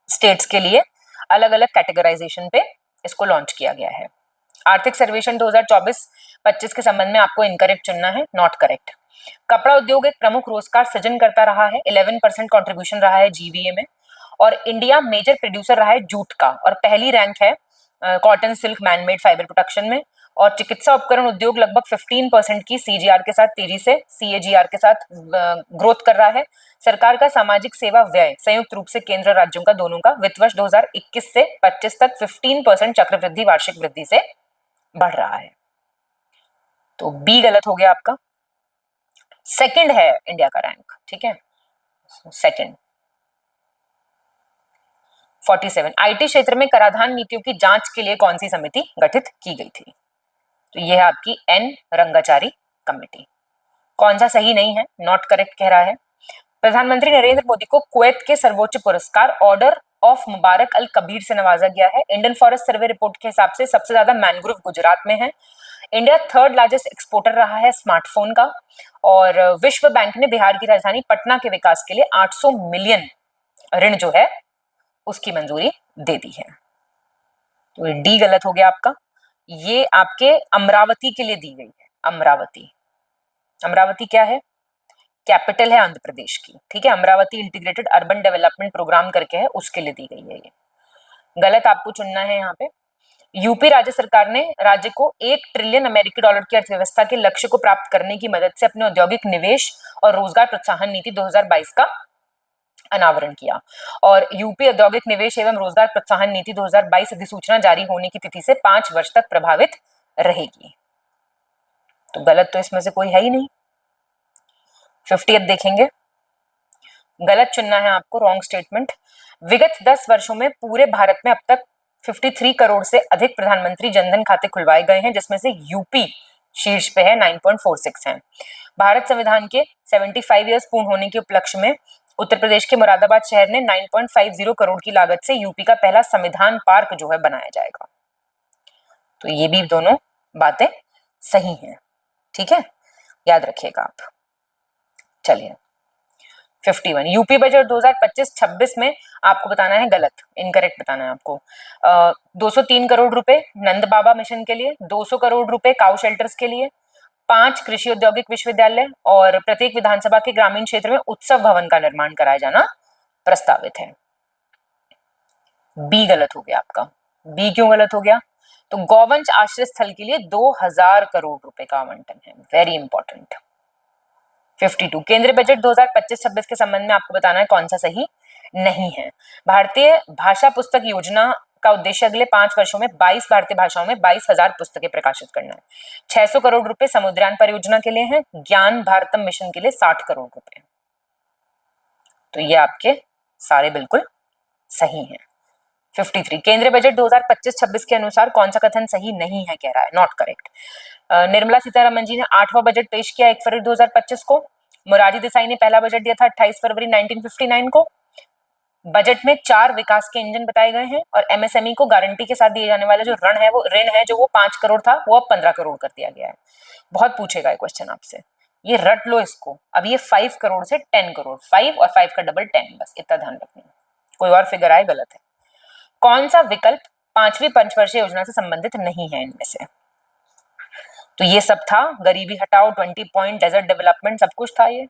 स्टेट्स के लिए अलग अलग कैटेगराइजेशन पे इसको लॉन्च किया गया है। आर्थिक सर्वेक्षण 2024-25 के संबंध में आपको इनकरेक्ट चुनना है, नॉट करेक्ट। कपड़ा उद्योग एक प्रमुख रोजगार सृजन करता रहा है, 11% कंट्रीब्यूशन रहा है जीवीए में, और इंडिया मेजर प्रोड्यूसर रहा है जूट का और पहली रैंक है cotton, silk, manmade fibre production में। और चिकित्सा उपकरण उद्योग लगभग 15% की सीजीआर के साथ तेजी से सीएजीआर के साथ ग्रोथ कर रहा है। सरकार का सामाजिक सेवा व्यय संयुक्त रूप से केंद्र राज्यों का दोनों का वित्त वर्ष 2021 से 25 तक 15% चक्रवृद्धि वार्षिक वृद्धि से बढ़ रहा है। तो बी गलत हो गया आपका। सेकंड है इंडिया का रैंक, ठीक है, सेकंड। 47 आईटी क्षेत्र में कराधान नीतियों की जांच के लिए कौन सी समिति गठित की गई थी? तो यह है आपकी एन रंगाचारी कमेटी। कौन सा सही नहीं है? नॉट करेक्ट कह रहा है। प्रधानमंत्री नरेंद्र मोदी को कुवैत के सर्वोच्च पुरस्कार ऑर्डर ऑफ मुबारक अल कबीर से नवाजा गया है। इंडियन फॉरेस्ट सर्वे रिपोर्ट के हिसाब से सबसे ज्यादा मैनग्रोव गुजरात में है। इंडिया 3rd लार्जेस्ट एक्सपोर्टर रहा है स्मार्टफोन का। और विश्व बैंक ने बिहार की राजधानी पटना के विकास के लिए 800 मिलियन ऋण जो है उसकी मंजूरी दे दी है। तो डी गलत हो गया आपका। ये आपके अमरावती के लिए दी गई है। अमरावती, अमरावती क्या है? कैपिटल है आंध्र प्रदेश की, ठीक है। Amaravati integrated urban development programme करके है, उसके लिए दी गई है ये। गलत आपको चुनना है यहाँ पे। यूपी राज्य सरकार ने राज्य को 1 ट्रिलियन अमेरिकी डॉलर की अर्थव्यवस्था के लक्ष्य को प्राप्त करने की मदद से अपने औद्योगिक निवेश और रोजगार प्रोत्साहन नीति 2022 का अनावरण किया। और यूपी औद्योगिक निवेश एवं रोजगार प्रोत्साहन नीति 2022 अधिसूचना जारी होने की तिथि से 5 वर्ष तक प्रभावित रहेगी। तो गलत तो इसमें से कोई है ही नहीं। 50th देखेंगे, गलत चुनना है आपको, रॉन्ग स्टेटमेंट। विगत 10 वर्षों में पूरे भारत में अब तक 53 करोड़ से अधिक प्रधानमंत्री जनधन खाते खुलवाए गए हैं, जिसमें से यूपी शीर्ष पे है, 9.46 है। भारत संविधान के 75 ईयर्स पूर्ण होने के उपलक्ष्य में उत्तर प्रदेश के मुरादाबाद शहर ने 9.50 करोड़ की लागत से यूपी का पहला संविधान पार्क जो है बनाया जाएगा। तो ये भी दोनों बातें सही हैं, ठीक है, याद रखिएगा आप। चलिए 51 यूपी बजट 2025-26 में आपको बताना है गलत, इनकरेक्ट बताना है आपको। 203 करोड़ रुपए नंद बाबा मिशन के लिए, 200 करोड़ रुपए काउ शेल्टर्स के लिए, 5 कृषि औद्योगिक विश्वविद्यालय और प्रत्येक विधानसभा के ग्रामीण क्षेत्र में उत्सव भवन का निर्माण कराया जाना प्रस्तावित है। बी गलत हो गया आपका। बी क्यों गलत हो गया? तो गौवंश आश्रय स्थल के लिए 2000 करोड़ रुपए का आवंटन है, वेरी इंपॉर्टेंट। 52 केंद्रीय बजट 2025-26 के संबंध में आपको बताना है कौन सा सही नहीं है। भारतीय भाषा पुस्तक योजना का उद्देश्य अगले 5 वर्षों में 22 भारतीय भाषाओं में 22,000 पुस्तकें प्रकाशित करना है। 600 करोड़ रुपए समुद्रयान परियोजना के लिए है, ज्ञान भारतम मिशन के लिए 60 करोड़ रुपए। तो ये आपके सारे बिल्कुल सही हैं। 53 केंद्रीय बजट 2025-26 के अनुसार कौन सा कथन सही नहीं है कह रहा है, नॉट करेक्ट। निर्मला सीतारमन जी ने 8वां बजट पेश किया 1 फरवरी 2025 को। मोरारजी देसाई ने पहला बजट दिया था 28 फरवरी 1959 को। बजट में 4 विकास के इंजन बताए गए हैं और एमएसएमई को गारंटी के साथ दिए जाने वाला जो ऋण है जो वो 5 करोड़ था वो अब 15 करोड़ कर दिया गया है। बहुत पूछेगा ये क्वेश्चन आपसे, ये रट लो इसको। अब ये 5 करोड़ से 10 करोड़, 5 और 5 का डबल 10, बस इतना ध्यान रखना। कोई और फिगर आए गलत है। कौन सा विकल्प 5वीं पंचवर्षीय योजना से संबंधित नहीं है इनमें से? तो ये सब था, गरीबी हटाओ, 20 पॉइंट, डेजर्ट डेवलपमेंट, सब कुछ था। ये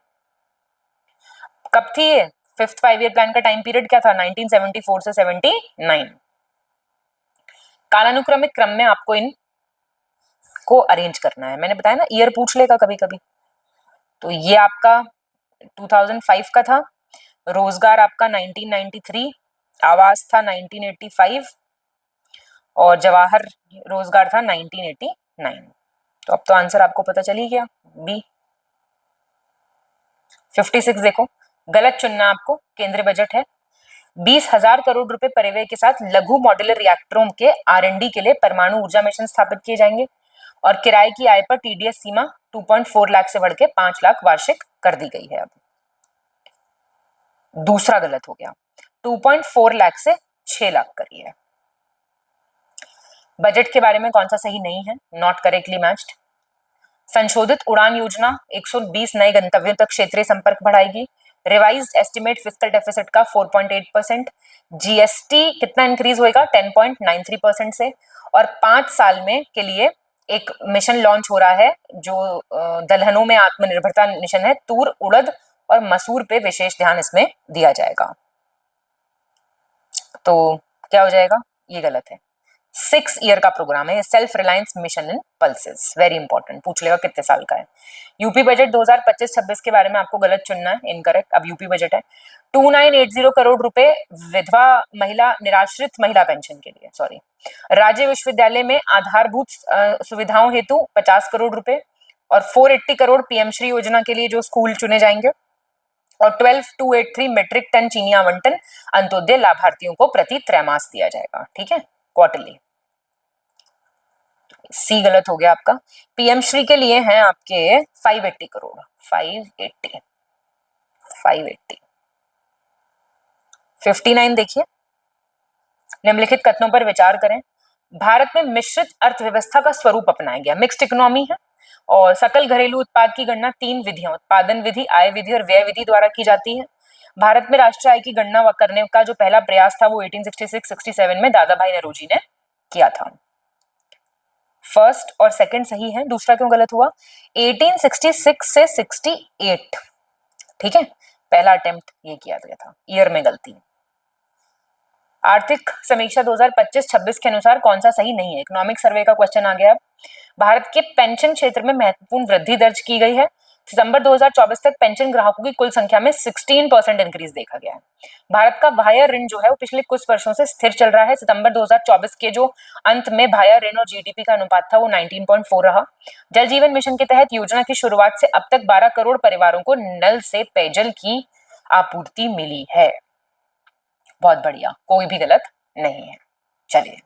कब थी? ये 5th 5 ईयर प्लान का टाइम पीरियड क्या था? 1974 से 79। कालानुक्रमिक क्रम में आपको इन को अरेंज करना है। मैंने बताया ना, ईयर पूछ लेगा कभी कभी। तो ये आपका 2005 का था, रोजगार आपका 1993, आवास था 1985 और जवाहर रोजगार था 1989। तो अब तो आंसर आपको पता चल ही गया, बी। 56 देखो, गलत चुनना आपको, केंद्रीय बजट है। 20,000 करोड़ रुपए परिव्यय के साथ लघु मॉड्यूलर रिएक्टरों के R&D के लिए परमाणु ऊर्जा मिशन स्थापित किए जाएंगे और किराए की आय पर टीडीएस सीमा 2.4 लाख से बढ़ के 5 लाख वार्षिक कर दी गई है। अब दूसरा गलत हो गया, 2.4 लाख से 6 लाख करी है। बजट के बारे में कौन सा सही नहीं है? Not correctly matched. संशोधित उड़ान योजना 120 नए गंतव्यों तक क्षेत्रीय संपर्क बढ़ाएगी। रिवाइज्ड एस्टिमेट फिस्कल डेफिसिट का 4.8%। जीएसटी कितना इंक्रीज होएगा? 10.93% से। और 5 साल में के लिए एक मिशन लॉन्च हो रहा है जो दलहनों में आत्मनिर्भरता मिशन है। तूर, उड़द और मसूर पे विशेष ध्यान इसमें दिया जाएगा। तो क्या हो जाएगा? ये गलत है। 6 ईयर का प्रोग्राम है, self reliance mission in pulses, very important, पूछ लेगा कितने साल का है। यूपी बजट 2025-26 के बारे में आपको गलत चुनना है, इनकरेक्ट। अब यूपी बजट है 2980 करोड़ रुपए विधवा महिला निराश्रित महिला पेंशन के लिए, सॉरी। राज्य विश्वविद्यालय में आधारभूत सुविधाओं हेतु 50 करोड़ रुपए और 480 करोड़ पीएम श्री योजना के लिए जो स्कूल चुने जाएंगे और 12,283 मीट्रिक टन चीनी आवंटन अंत्योदय लाभार्थियों को प्रति त्रैमास दिया जाएगा, ठीक है, क्वार्टरली। सी गलत हो गया आपका। पीएम श्री के लिए हैं आपके 580 करोड़, 580। 59 देखिए, निम्नलिखित कथनों पर विचार करें। भारत में मिश्रित अर्थव्यवस्था का स्वरूप अपनाया गया, मिक्स्ड इकोनॉमी है और सकल घरेलू उत्पाद की गणना 3 विधियों, उत्पादन विधि, आय विधि और व्यय विधि द्वारा की जाती है। भारत में राष्ट्रीय आय की गणना करने का जो पहला प्रयास था वो 1866-67 में दादा भाई नौरोजी ने किया था। फर्स्ट और सेकंड सही है, दूसरा क्यों गलत हुआ? 1866 से 68, ठीक है, पहला अटेम्प्ट ये किया गया था, ईयर में गलती। आर्थिक समीक्षा 2025-26 के अनुसार कौन सा सही नहीं है? इकोनॉमिक सर्वे का क्वेश्चन आ गया। भारत के पेंशन क्षेत्र में महत्वपूर्ण वृद्धि दर्ज की गई है। सितंबर 2024 तक पेंशन ग्राहकों की कुल संख्या में 16% इंक्रीज देखा गया है। भारत का बाह्य ऋण जो है वो पिछले कुछ वर्षों से स्थिर चल रहा है। सितंबर 2024 के जो अंत में बाह्य ऋण और जीडीपी का अनुपात था वो 19.4 रहा। जल जीवन मिशन के तहत योजना की शुरुआत से अब तक 12 करोड़ परिवारों को नल से पेयजल की आपूर्ति मिली है। बहुत बढ़िया, कोई भी गलत नहीं है। चलिए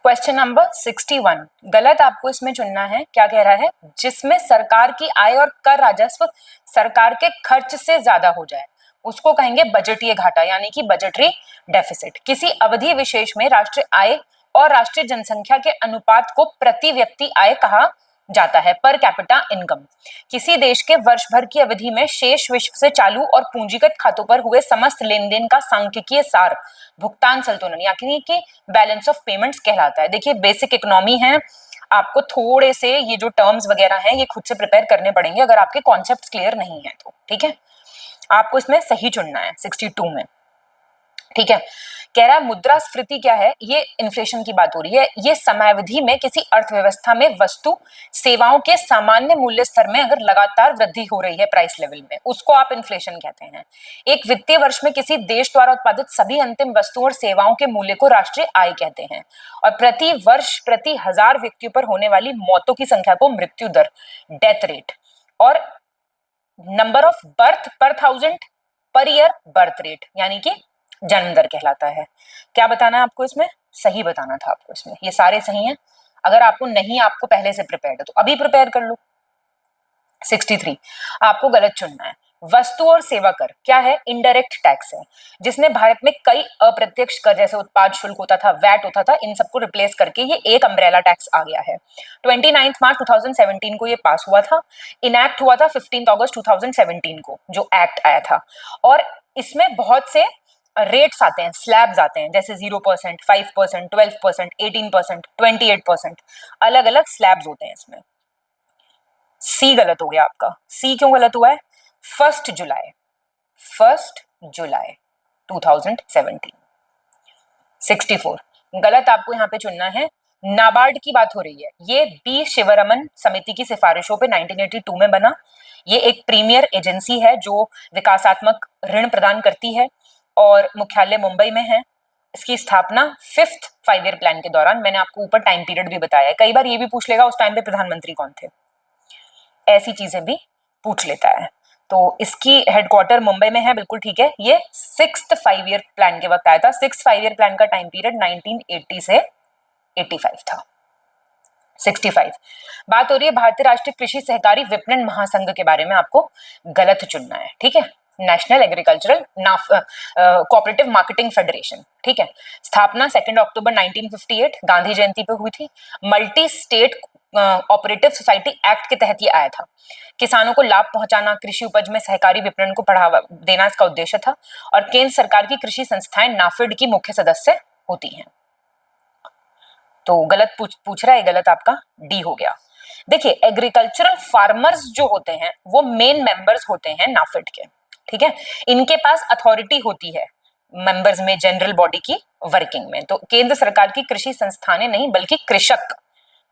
क्वेश्चन नंबर 61, गलत आपको इसमें चुनना है। क्या कह रहा है? जिसमें सरकार की आय और कर राजस्व सरकार के खर्च से ज्यादा हो जाए उसको कहेंगे बजटीय घाटा, यानी कि बजटरी डेफिसिट। किसी अवधि विशेष में राष्ट्रीय आय और राष्ट्रीय जनसंख्या के अनुपात को प्रति व्यक्ति आय कहा जाता है, पर कैपिटा इनकम। किसी देश के वर्ष भर की अवधि में शेष विश्व से चालू और पूंजीगत खातों पर हुए समस्त लेन देन का सांख्यिकीय सार भुगतान संतुलन यानी कि बैलेंस ऑफ पेमेंट्स कहलाता है। देखिए बेसिक इकोनॉमी है, आपको थोड़े से ये जो टर्म्स वगैरह हैं ये खुद से प्रिपेयर करने पड़ेंगे अगर आपके कॉन्सेप्ट क्लियर नहीं है तो, ठीक है। आपको इसमें सही चुनना है 62 में, ठीक है। कह रहा है मुद्रास्फीति क्या है, ये इन्फ्लेशन की बात हो रही है, ये समयावधि में किसी अर्थव्यवस्था में वस्तु सेवाओं के सामान्य मूल्य स्तर में अगर लगातार वृद्धि हो रही है प्राइस लेवल में, उसको आप इन्फ्लेशन कहते हैं। एक वित्तीय वर्ष में किसी देश द्वारा उत्पादित सभी अंतिम वस्तुओं और सेवाओं के मूल्य को राष्ट्रीय आय कहते हैं। और प्रति वर्ष प्रति 1000 व्यक्तियों पर होने वाली मौतों की संख्या को मृत्यु दर, डेथ रेट, और नंबर ऑफ बर्थ पर 1000 पर ईयर बर्थ रेट यानी कि जन्म दर कहलाता है। क्या बताना है आपको इसमें, सही बताना था आपको इसमें, ये सारे सही हैं। अगर आपको नहीं, आपको पहले से प्रिपेयर्ड है तो अभी प्रिपेयर कर लो। 63 आपको गलत चुनना है। वस्तु और सेवा कर क्या है, इनडायरेक्ट टैक्स है, जिसने भारत में कई अप्रत्यक्ष कर जैसे उत्पाद शुल्क होता था, वैट होता था, इन सबको रिप्लेस करके ये एक अम्ब्रेला टैक्स आ गया है। 29 मार्च 2017 को ये पास हुआ था, इनैक्ट हुआ था 15 अगस्त 2017 को जो एक्ट आया था। और इसमें बहुत से रेट्स आते हैं, स्लैब्स आते हैं, जैसे 0%, 5%, 12%, 18%, 28%, अलग अलग स्लैब्स होते हैं इसमें। सी गलत हो गया आपका। सी क्यों गलत हुआ है, 1 जुलाई 2017। 64 गलत आपको यहाँ पे चुनना है। नाबार्ड की बात हो रही है, ये बी शिवरमन समिति की सिफारिशों पे 1982 में बना। ये एक प्रीमियर एजेंसी है जो विकासात्मक ऋण प्रदान करती है और मुख्यालय मुंबई में है। इसकी स्थापना 5th 5 ईयर प्लान के दौरान, मैंने आपको ऊपर टाइम पीरियड भी बताया है, कई बार ये भी पूछ लेगा उस टाइम पे प्रधानमंत्री कौन थे, ऐसी चीजें भी पूछ लेता है। तो इसकी हेडक्वार्टर मुंबई में है, बिल्कुल ठीक है। ये 6th 5 ईयर प्लान के वक्त आया था। 6th 5 ईयर प्लान का टाइम पीरियड 1980 से 85 था। 65 बात हो रही है भारतीय राष्ट्रीय कृषि सहकारी विपणन महासंघ के बारे में, आपको गलत चुनना है, ठीक है। National agricultural cooperative marketing federation, ठीक है। स्थापना 2 अक्टूबर 1958 गांधी जयंती पे हुई थी। Multi state operative society act के तहत ये आया था। किसानों को लाभ पहुंचाना, कृषि उपज में सहकारी विपणन को बढ़ावा देना इसका उद्देश्य था। और केंद्र सरकार की कृषि संस्थाएं नाफेड की मुख्य सदस्य होती हैं। तो गलत पूछ रहा है, गलत आपका डी हो गया। देखिए एग्रीकल्चरल फार्मर्स जो होते हैं वो मेन मेंबर्स होते हैं नाफेड के, ठीक है। इनके पास अथॉरिटी होती है मेंबर्स में, जनरल बॉडी की वर्किंग में। तो केंद्र सरकार की कृषि संस्थानें नहीं बल्कि कृषक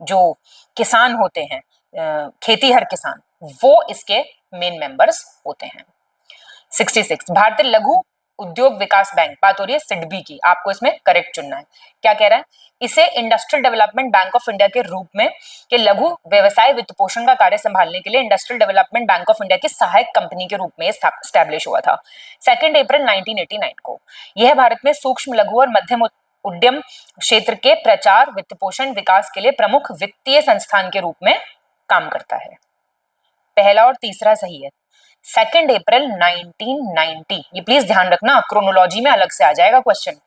जो किसान होते हैं, खेतीहर किसान, वो इसके मेन मेंबर्स होते हैं। 66 भारतीय लघु उद्योग विकास बैंक, बात हो रही है सिडबी की, आपको इसमें करेक्ट चुनना है। क्या कह रहा है, इसे industrial development bank of India के रूप में के लघु व्यवसाय वित्त पोषण का कार्य संभालने के लिए industrial development bank of India की सहायक कंपनी के रूप में स्टैब्लिश हुआ था 2 अप्रैल 1989 को। यह भारत में सूक्ष्म लघु और मध्यम उद्यम क्षेत्र के प्रचार, वित्त पोषण, विकास के लिए प्रमुख वित्तीय संस्थान के रूप में काम करता है। पहला और तीसरा सही है। 2 अप्रैल 1990, ये प्लीज ध्यान रखना, क्रोनोलॉजी में अलग से आ जाएगा क्वेश्चन।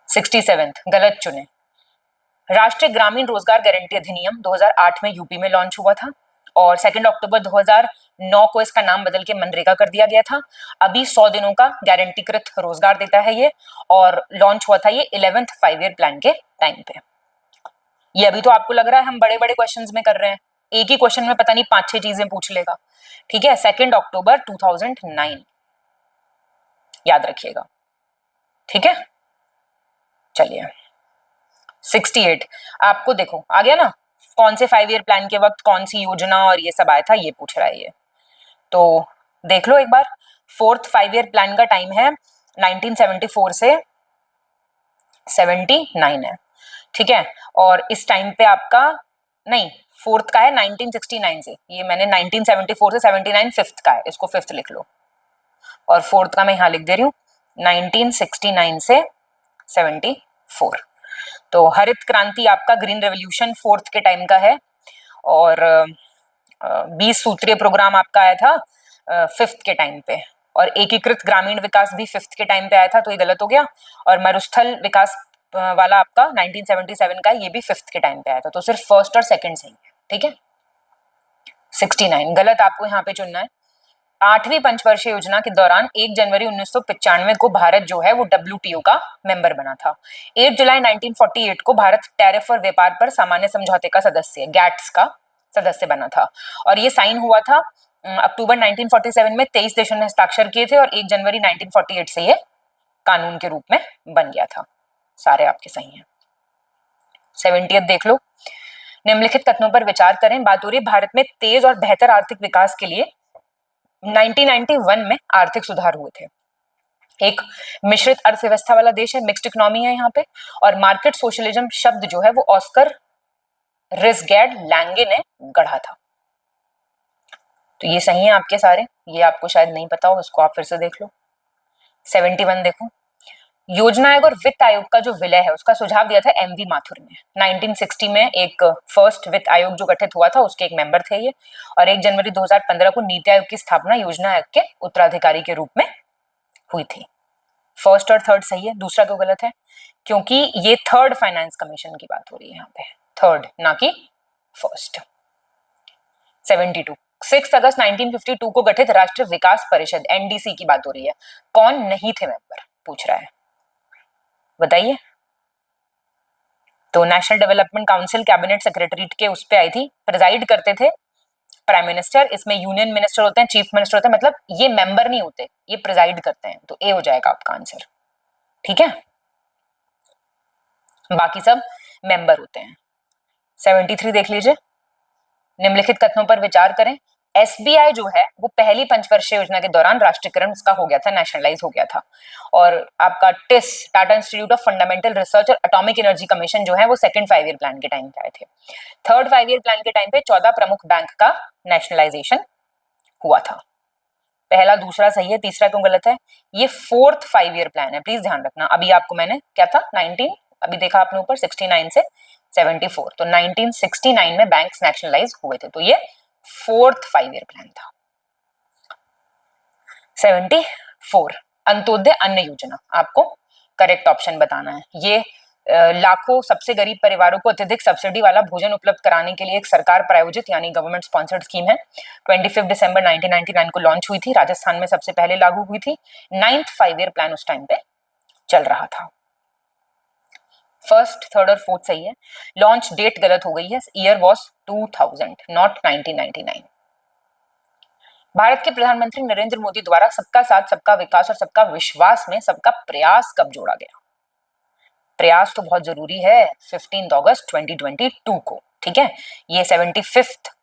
67 गलत चुने। राष्ट्रीय ग्रामीण रोजगार गारंटी अधिनियम 2008 में यूपी में लॉन्च हुआ था और 2 अक्टूबर 2009 को इसका नाम बदल के मनरेगा कर दिया गया था। अभी 100 दिनों का गारंटीकृत रोजगार देता है ये, और लॉन्च हुआ था ये 11th 5 ईयर प्लान के टाइम पे। ये अभी तो आपको लग रहा है हम बड़े बड़े क्वेश्चंस में कर रहे हैं, एक ही क्वेश्चन में पता नहीं 5-6 चीजें पूछ लेगा, ठीक है। 2 अक्टूबर 2009 याद रखिएगा, ठीक है। चलिए 68 आपको देखो आ गया ना, कौन से 5 ईयर प्लान के वक्त कौन सी योजना और ये सब आया था, ये पूछ रहा है ये। तो देख लो एक बार, 4th 5 ईयर प्लान का टाइम है 1974 से 79 है, ठीक है। और इस टाइम पे आपका नहीं, 4th का है 1969 से, ये मैंने 1974 से 79 5th का है, इसको 5th लिख लो। और 4th का मैं यहाँ लिख दे रही हूँ 1969 से 74। तो हरित क्रांति आपका ग्रीन रेवोल्यूशन 4th के टाइम का है, और 20 सूत्रीय प्रोग्राम आपका आया था 5th के टाइम पे, और एकीकृत ग्रामीण विकास भी 5th के टाइम पे आया था, तो ये गलत हो गया। और मरुस्थल विकास वाला आपका 1977 का है, ये भी 5th के टाइम पे आया था, तो सिर्फ 1st और 2nd सही है, ठीक है। 69 गलत आपको यहाँ पे चुनना है। 8वीं पंचवर्षीय योजना के दौरान 1 जनवरी 1995 को भारत जो है वो WTO का मेंबर बना था। 8 जुलाई 1948 को भारत टैरिफ और व्यापार पर सामान्य समझौते का सदस्य गैट्स का सदस्य बना था और ये साइन हुआ था अक्टूबर 1947 में 23 देशों ने हस्ताक्षर किए थे और 1 जनवरी 1948 से ये कानून के रूप में बन गया था। सारे आपके सही हैं। 70th देख लो। निम्नलिखित कथनों पर विचार करें। बात हो रही है भारत में तेज और बेहतर आर्थिक विकास के लिए 1991 में आर्थिक सुधार हुए थे। एक मिश्रित अर्थव्यवस्था वाला देश है, मिक्स्ड इकोनॉमी है यहाँ पे, और मार्केट सोशलिज्म शब्द जो है वो ऑस्कर रिसगैर्ड लैंगे ने गढ़ा था। तो ये सही है आपके सारे, ये आपको शायद नहीं पता हो, इसको आप फिर से देख लो। 71 देखो। योजना आयोग और वित्त आयोग का जो विलय है उसका सुझाव दिया था MV माथुर ने। 1960 में एक फर्स्ट वित्त आयोग जो गठित हुआ था उसके एक मेंबर थे ये, और 1 जनवरी 2015 को नीति आयोग की स्थापना योजना आयोग के उत्तराधिकारी के रूप में हुई थी। फर्स्ट और थर्ड सही है, दूसरा क्यों गलत है? क्योंकि ये थर्ड फाइनेंस कमीशन की बात हो रही है यहाँ पे, थर्ड ना कि फर्स्ट। 72 6 अगस्त 1952 को गठित राष्ट्रीय विकास परिषद NDC की बात हो रही है, कौन नहीं थे मेंबर पूछ रहा है, बताइए। तो national development council cabinet secretariat के उस पे आई थी, प्रिजाइड करते थे प्राइम मिनिस्टर, इसमें यूनियन मिनिस्टर होते हैं, चीफ मिनिस्टर होते हैं, मतलब ये मेंबर नहीं होते, ये प्रिजाइड करते हैं, तो ए हो जाएगा आपका आंसर, ठीक है। बाकी सब मेंबर होते हैं। 73 देख लीजिए। निम्नलिखित कथनों पर विचार करें। SBI जो है वो पहली पंचवर्षीय योजना के दौरान राष्ट्रीयकरण उसका हो गया था, नेशनलाइज हो गया था, और आपका टिस Tata institute of fundamental research और एटॉमिक एनर्जी कमीशन जो है वो सेकंड 5 ईयर प्लान के टाइम पे आए थे। थर्ड 5 ईयर प्लान के टाइम पे 14 प्रमुख बैंक का नेशनलाइजेशन हुआ था। पहला दूसरा सही है, तीसरा क्यों गलत है? ये फोर्थ 5 ईयर प्लान है, प्लीज ध्यान रखना। अभी आपको मैंने क्या था 19 अभी देखा आपने ऊपर 69 से 74, तो 1969 में बैंक्स नेशनलाइज हुए थे, तो ये फोर्थ 5 ईयर प्लान था। 74 अंत्योदय अन्न योजना, आपको करेक्ट ऑप्शन बताना है। ये लाखों सबसे गरीब परिवारों को अत्यधिक सब्सिडी वाला भोजन उपलब्ध कराने के लिए एक सरकार प्रायोजित यानी गवर्नमेंट स्पॉन्सर्ड स्कीम है। 25 दिसंबर 1999 को लॉन्च हुई थी, राजस्थान में सबसे पहले लागू हुई थी। 9th 5 ईयर प्लान उस टाइम पे चल रहा था। फर्स्ट, थर्ड और फोर्थ सही है। लॉन्च डेट गलत हो गई है, ईयर वॉज 2000 नॉट 1999। भारत के प्रधानमंत्री नरेंद्र मोदी द्वारा सबका साथ सबका विकास और सबका विश्वास में सबका प्रयास कब जोड़ा गया? प्रयास तो बहुत जरूरी है, 15 अगस्त 2022 को, ठीक है। ये 75th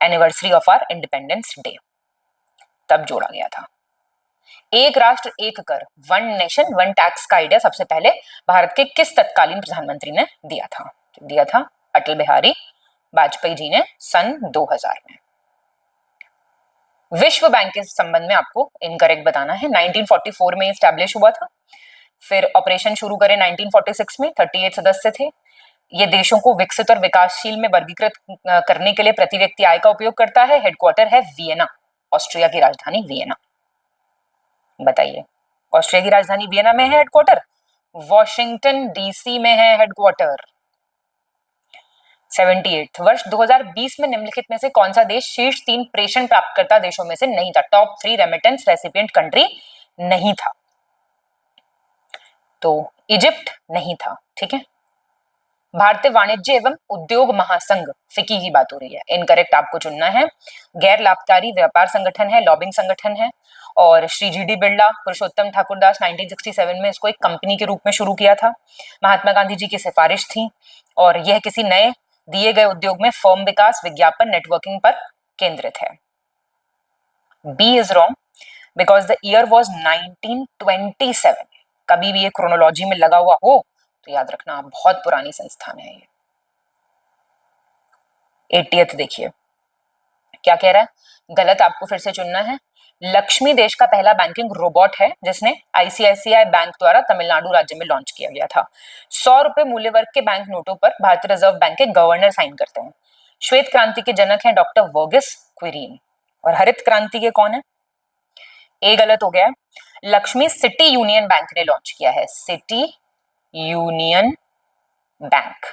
anniversary of our independence day, तब जोड़ा गया था। एक राष्ट्र एक कर, वन नेशन वन टैक्स का आइडिया सबसे पहले भारत के किस तत्कालीन प्रधानमंत्री ने दिया था? दिया था अटल बिहारी वाजपेयी जी ने सन 2000 में। विश्व बैंक के संबंध में आपको इनकरेक्ट बताना है। 1944 में एस्टैब्लिश हुआ था, फिर ऑपरेशन शुरू करे 1946 में, 38 सदस्य थे। ये देशों को विकसित और विकासशील में वर्गीकृत करने के लिए प्रति व्यक्ति आय का उपयोग करता है। हेडक्वार्टर है वियना, ऑस्ट्रिया की राजधानी वियना। बताइए, ऑस्ट्रिया की राजधानी वियना में है हेडक्वार्टर, वॉशिंगटन DC में है हेडक्वार्टर। 78 वर्ष 2020 में निम्नलिखित में से कौन सा देश शीर्ष 3 प्रेषण प्राप्तकर्ता देशों में से नहीं था? टॉप 3 रेमिटेंस रेसिपिएंट कंट्री नहीं था, तो इजिप्ट नहीं था, ठीक है। भारतीय वाणिज्य एवं उद्योग महासंघ फिकी की बात हो रही है, इनकरेक्ट आपको चुनना है। गैर लाभकारी व्यापार संगठन है, लॉबिंग संगठन है, और श्री GD बिरला, पुरुषोत्तम ठाकुरदास 1967 में इसको एक कंपनी के रूप में शुरू किया था। महात्मा गांधी जी की सिफारिश थी, और यह किसी नए दिए गए उद्योग में फर्म विकास, विज्ञापन, नेटवर्किंग पर केंद्रित है। B is wrong because the year was 1927। कभी भी ये क्रोनोलॉजी में लगा हुआ हो तो याद रखना बहुत पुरानी संस्थान है ये। 80th देखिए क्या कह रहा है, गलत आपको फिर से चुनना है। लक्ष्मी देश का पहला बैंकिंग रोबोट है जिसने ICICI बैंक द्वारा तमिलनाडु राज्य में लॉन्च किया गया था। 100 रुपए मूल्य वर्ग के बैंक नोटों पर भारतीय रिजर्व बैंक के गवर्नर साइन करते हैं। श्वेत क्रांति के जनक हैं डॉक्टर वर्गिस क्विरीन, और हरित क्रांति के कौन है? ए गलत हो गया है, लक्ष्मी सिटी यूनियन बैंक ने लॉन्च किया है, सिटी यूनियन बैंक,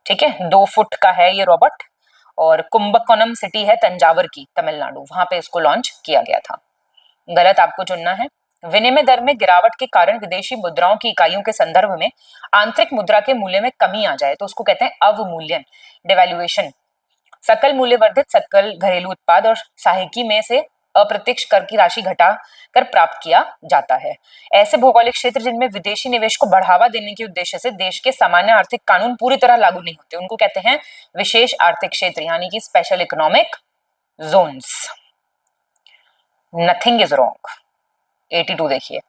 ठीक है। 2 फुट का है ये रोबोट, और कुंभकोणम सिटी है तंजावर की, तमिलनाडु, वहां पे इसको लॉन्च किया गया था। गलत आपको चुनना है। विनिमय दर में गिरावट के कारण विदेशी मुद्राओं की इकाइयों के संदर्भ में आंतरिक मुद्रा के मूल्य में कमी आ जाए तो उसको कहते हैं अवमूल्यन, डिवैल्यूएशन। सकल मूल्य वर्धित सकल घरेलू उत्पाद और सहायकी में से अप्रत्यक्ष कर की राशि घटा कर प्राप्त किया जाता है। ऐसे भौगोलिक क्षेत्र जिनमें विदेशी निवेश को बढ़ावा देने के उद्देश्य से देश के सामान्य आर्थिक कानून पूरी तरह लागू नहीं होते, उनको कहते हैं विशेष आर्थिक क्षेत्र, यानी कि special economic zones. Nothing is wrong. 82 देखिए,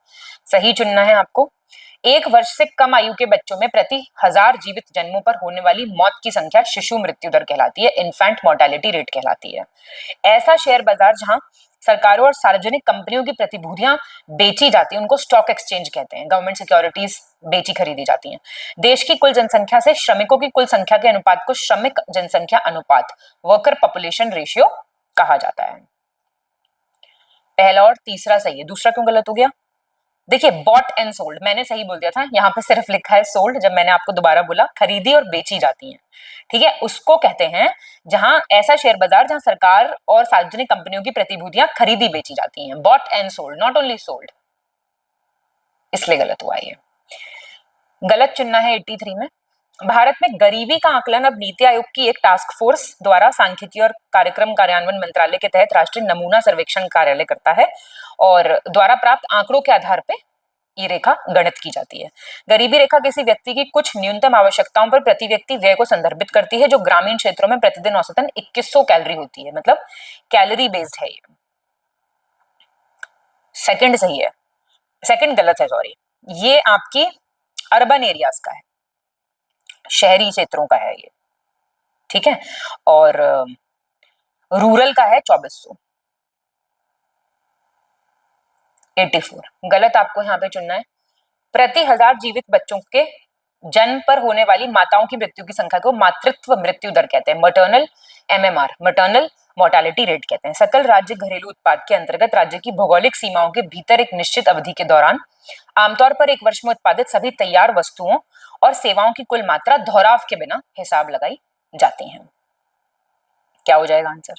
सही चुनना है आपको। एक वर्ष से कम आयु के बच्चों में प्रति 1000 जीवित जन्मों पर होने वाली मौत की संख्या शिशु मृत्यु दर कहलाती है, इन्फेंट मोर्टेलिटी रेट कहलाती है। ऐसा शेयर बाजार जहां सरकारों और सार्वजनिक कंपनियों की प्रतिभूतियां बेची जाती हैं उनको स्टॉक एक्सचेंज कहते हैं। गवर्नमेंट सिक्योरिटीज बेची खरीदी जाती हैं। देश की कुल जनसंख्या से श्रमिकों की कुल संख्या के अनुपात को श्रमिक जनसंख्या अनुपात, वर्कर पॉपुलेशन रेशियो कहा जाता है। पहला और तीसरा सही है, दूसरा क्यों गलत हो गया? देखिए, बॉट एंड सोल्ड मैंने सही बोल दिया था, यहाँ पे सिर्फ लिखा है सोल्ड, जब मैंने आपको दोबारा बोला खरीदी और बेची जाती हैं। ठीक है, उसको कहते हैं जहां ऐसा शेयर बाजार जहां सरकार और सार्वजनिक कंपनियों की प्रतिभूतियां खरीदी बेची जाती हैं। Bought and sold, not only sold, इसलिए गलत हुआ ये। गलत चुनना है 83 में। भारत में गरीबी का आकलन अब नीति आयोग की एक टास्क फोर्स द्वारा सांख्यिकी और कार्यक्रम कार्यान्वयन मंत्रालय के तहत राष्ट्रीय नमूना सर्वेक्षण कार्यालय करता है और द्वारा प्राप्त आंकड़ों के आधार पर ये रेखा गणित की जाती है। गरीबी रेखा किसी व्यक्ति की कुछ न्यूनतम आवश्यकताओं पर प्रति व्यक्ति व्यय को संदर्भित करती है जो ग्रामीण क्षेत्रों में प्रतिदिन औसतन 2100 कैलोरी होती है, मतलब कैलोरी बेस्ड है ये। सेकंड सही है, सेकंड गलत है, सॉरी। ये आपकी अर्बन एरियाज का है, शहरी क्षेत्रों का है ये, ठीक है। और रूरल का है 2400। 84 गलत आपको यहाँ पे चुनना है। प्रति 1000 जीवित बच्चों के जन्म पर होने वाली माताओं की मृत्यु की संख्या को मातृत्व मृत्यु दर कहते हैं, maternal MMR, maternal mortality rate कहते हैं। सकल राज्य घरेलू उत्पाद के अंतर्गत राज्य की भौगोलिक सीमाओं के भीतर एक निश्चित अवधि के दौरान आमतौर पर एक वर्ष में उत्पादित सभी तैयार वस्तुओं और सेवाओं की कुल मात्रा दोहराव के बिना हिसाब लगाई जाती है। क्या हो जाएगा आंसर?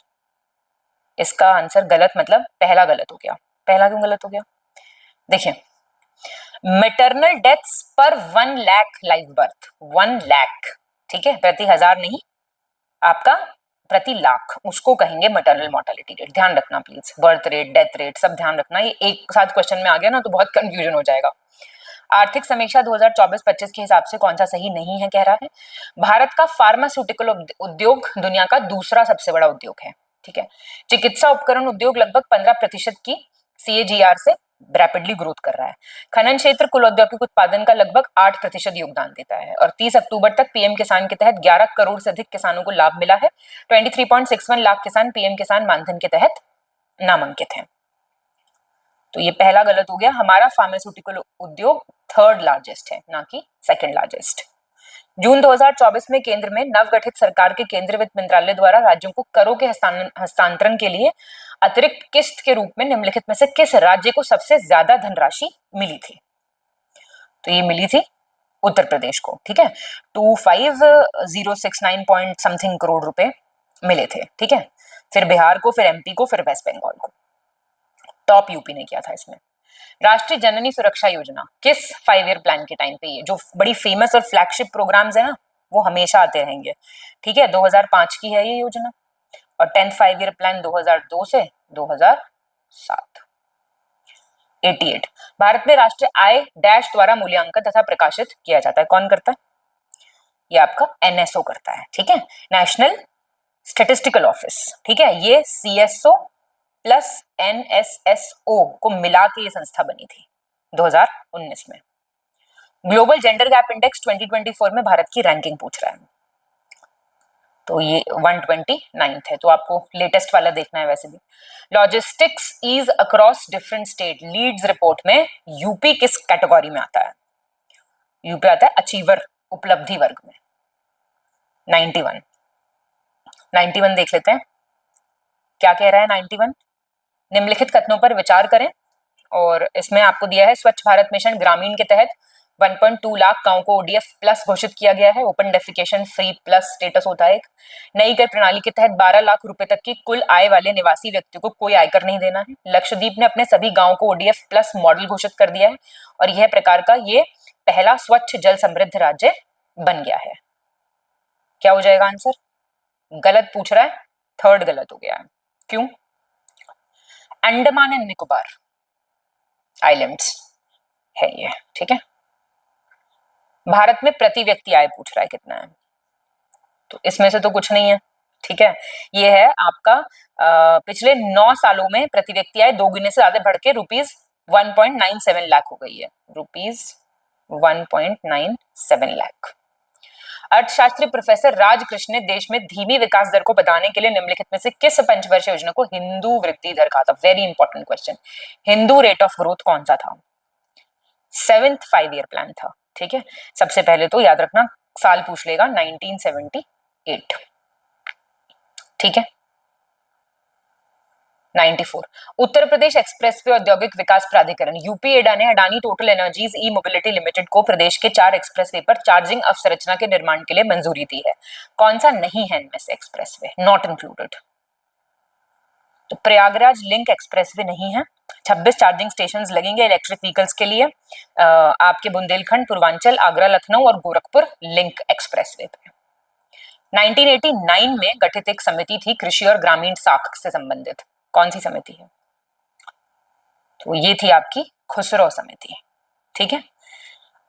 इसका आंसर गलत, मतलब पहला गलत हो गया। पहला क्यों गलत हो गया? देखिए, मैटरनल डेथ्स पर 1 लाख लाइव बर्थ, 1 लाख, ठीक है, प्रति 1000 नहीं, आपका प्रति लाख, उसको कहेंगे मैटरनल मोर्टेलिटी रेट। ध्यान रखना please, birth rate, death rate सब ध्यान रखना। ये एक साथ क्वेश्चन में आ गया ना तो बहुत कंफ्यूजन हो जाएगा। आर्थिक समीक्षा 2024-25 के हिसाब से कौन सा सही नहीं है कह रहा है। भारत का फार्मास्यूटिकल उद्योग दुनिया का दूसरा सबसे बड़ा उद्योग है, ठीक है। चिकित्सा उपकरण उद्योग लगभग 15% की CAGR से रैपिडली ग्रोथ कर रहा है। खनन क्षेत्र कुल औद्योगिक उत्पादन का लगभग 8% योगदान देता है और 30 अक्टूबर तक PM किसान के तहत 11 करोड़ से अधिक किसानों को लाभ मिला है। 23.61 लाख किसान PM किसान मानधन के तहत नामांकित हैं। तो ये पहला गलत हो गया। हमारा फार्मास्यूटिकल उद्योग 3rd लार्जेस्ट है, ना कि 2nd लार्जेस्ट। जून 2024 में केंद्र में नवगठित सरकार के केंद्रीय वित्त मंत्रालय द्वारा राज्यों को करों के हस्तांतरण के लिए अतिरिक्त किस्त के रूप में निम्नलिखित में से किस राज्य को सबसे ज्यादा धनराशि मिली थी? तो ये मिली थी उत्तर प्रदेश को, ठीक है। 25,069 पॉइंट समथिंग करोड़ रुपए मिले थे, ठीक है। फिर बिहार को, फिर MP को, फिर वेस्ट बंगाल को। टॉप यूपी ने किया था इसमें। राष्ट्रीय जननी सुरक्षा योजना किस 5 ईयर प्लान के टाइम पे, ये जो बड़ी फेमस और फ्लैगशिप प्रोग्राम्स है ना वो हमेशा आते रहेंगे, ठीक है। 2005 की है ये योजना और 10th 5 ईयर प्लान 2002 से 2007। 88 भारत में राष्ट्रीय आय डैश द्वारा मूल्यांकन तथा प्रकाशित किया जाता है। कौन करता है? ये आपका NSO करता है, ठीक है, नेशनल स्टैटिस्टिकल ऑफिस, ठीक है। ये CSO प्लस NSSO को मिला के ये संस्था बनी थी 2019 में। ग्लोबल जेंडर गैप इंडेक्स 2024 में भारत की रैंकिंग पूछ रहा है, तो ये 129th है, तो आपको लेटेस्ट वाला देखना है। वैसे भी logistics ease across different state leads report में यूपी किस कैटेगरी में आता है? यूपी आता है अचीवर, उपलब्धि वर्ग में। 91 देख लेते हैं क्या कह रहा है 91। निम्नलिखित कथनों पर विचार करें और इसमें आपको दिया है स्वच्छ भारत मिशन ग्रामीण के तहत 1.2 लाख गांव को ODF प्लस घोषित किया गया है, open defecation free plus status होता है एक। नई कर प्रणाली के तहत 12 लाख रुपए तक की कुल आय वाले निवासी व्यक्ति को कोई आयकर नहीं देना है। लक्षद्वीप ने अपने सभी गांव को ODF प्लस मॉडल घोषित कर दिया है और यह प्रकार का ये पहला स्वच्छ जल समृद्ध राज्य बन गया है। क्या हो जाएगा आंसर? गलत पूछ रहा है, थर्ड गलत हो गया है। क्यों? अंडमान एंड निकोबार आइलैंड्स है ये, ठीक है। भारत में प्रति व्यक्ति आय पूछ रहा है कितना है, तो इसमें से तो कुछ नहीं है, ठीक है। ये है आपका पिछले 9 सालों में प्रति व्यक्ति आय दोगुने से ज्यादा बढ़ के ₹1.97 लाख हो गई है, ₹1.97 लाख। अर्थशास्त्री प्रोफेसर राजकृष्ण ने देश में धीमी विकास दर को बढ़ाने के लिए निम्नलिखित में से किस पंचवर्षीय योजना को हिंदू वृद्धि दर कहा था? Very important question. Hindu rate of growth कौन सा था? 7th 5 ईयर प्लान था, ठीक है। सबसे पहले तो याद रखना साल पूछ लेगा 1978, ठीक है। 94 उत्तर प्रदेश एक्सप्रेसवे औद्योगिक विकास प्राधिकरण यूपीएडा ने अडानी टोटल एनर्जीज ई मोबिलिटी लिमिटेड को प्रदेश के 4 एक्सप्रेसवे पर चार्जिंग अवसंरचना के निर्माण के लिए मंजूरी दी है। कौन सा नहीं है इनमें से एक्सप्रेसवे? Not included. तो प्रयागराज लिंक एक्सप्रेसवे नहीं है। 26 चार्जिंग स्टेशंस लगेंगे इलेक्ट्रिक व्हीकल्स के लिए आपके बुंदेलखंड, पूर्वांचल, आगरा, लखनऊ और गोरखपुर लिंक एक्सप्रेसवे पे। 1989 में गठित एक समिति थी कृषि और ग्रामीण साख से संबंधित, कौन सी समिति है? तो ये थी आपकी खुसरो समिति, ठीक है।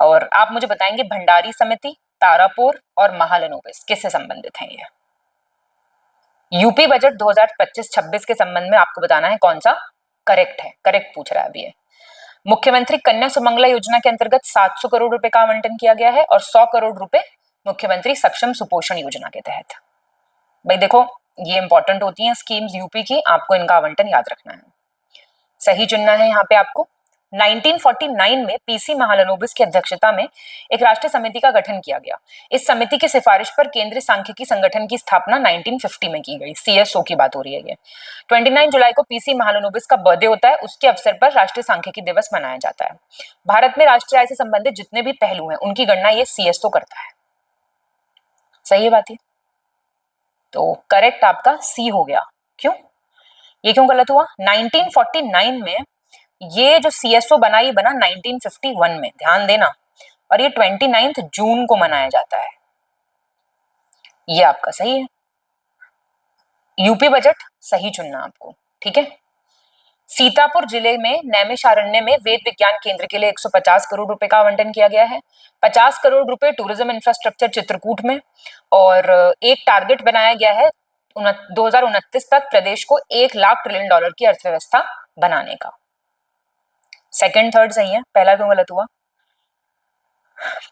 और आप मुझे बताएंगे भंडारी समिति, तारापुर और महालनोबिस किससे संबंधित हैं? ये यूपी बजट 2025-26 के संबंध में आपको बताना है कौन सा करेक्ट है। करेक्ट पूछ रहा है अभी। मुख्यमंत्री कन्या सुमंगला योजना के अंतर्गत 700 करोड़ रुपए का आवंटन किया गया है और 100 करोड़ रुपए मुख्यमंत्री सक्षम सुपोषण योजना के तहत। भाई देखो ये इंपॉर्टेंट होती हैं स्कीम्स यूपी की, आपको इनका आवंटन याद रखना है, सही चुनना है यहाँ पे आपको। 1949 में पीसी महालनोबिस की अध्यक्षता में एक राष्ट्रीय समिति का गठन किया गया। इस समिति की सिफारिश पर केंद्रीय सांख्यिकी संगठन की स्थापना 1950 में की गई। सीएसओ की बात हो रही है ये। 29 जुलाई को पीसी महालनोबिस का बर्थडे होता है, उसके अवसर पर राष्ट्रीय सांख्यिकी दिवस मनाया जाता है। भारत में राष्ट्रीय आय से संबंधित जितने भी पहलू हैं उनकी गणना ये सीएसओ करता है। सही बात है, तो करेक्ट आपका सी हो गया। क्यों? ये क्यों गलत हुआ? 1949 में ये जो सीएसओ बना ये बना 1951 में, ध्यान देना, और ये 29 जून को मनाया जाता है। ये आपका सही है। यूपी बजट सही चुनना आपको, ठीक है। सीतापुर जिले में नैमिषारण्य में वेद विज्ञान केंद्र के लिए 150 करोड़ रुपए का आवंटन किया गया है। 50 करोड़ रुपए टूरिज्म इंफ्रास्ट्रक्चर चित्रकूट में, और एक टारगेट बनाया गया है 2029 तक प्रदेश को $1 लाख ट्रिलियन की अर्थव्यवस्था बनाने का। सेकंड थर्ड सही है, पहला क्यों गलत हुआ?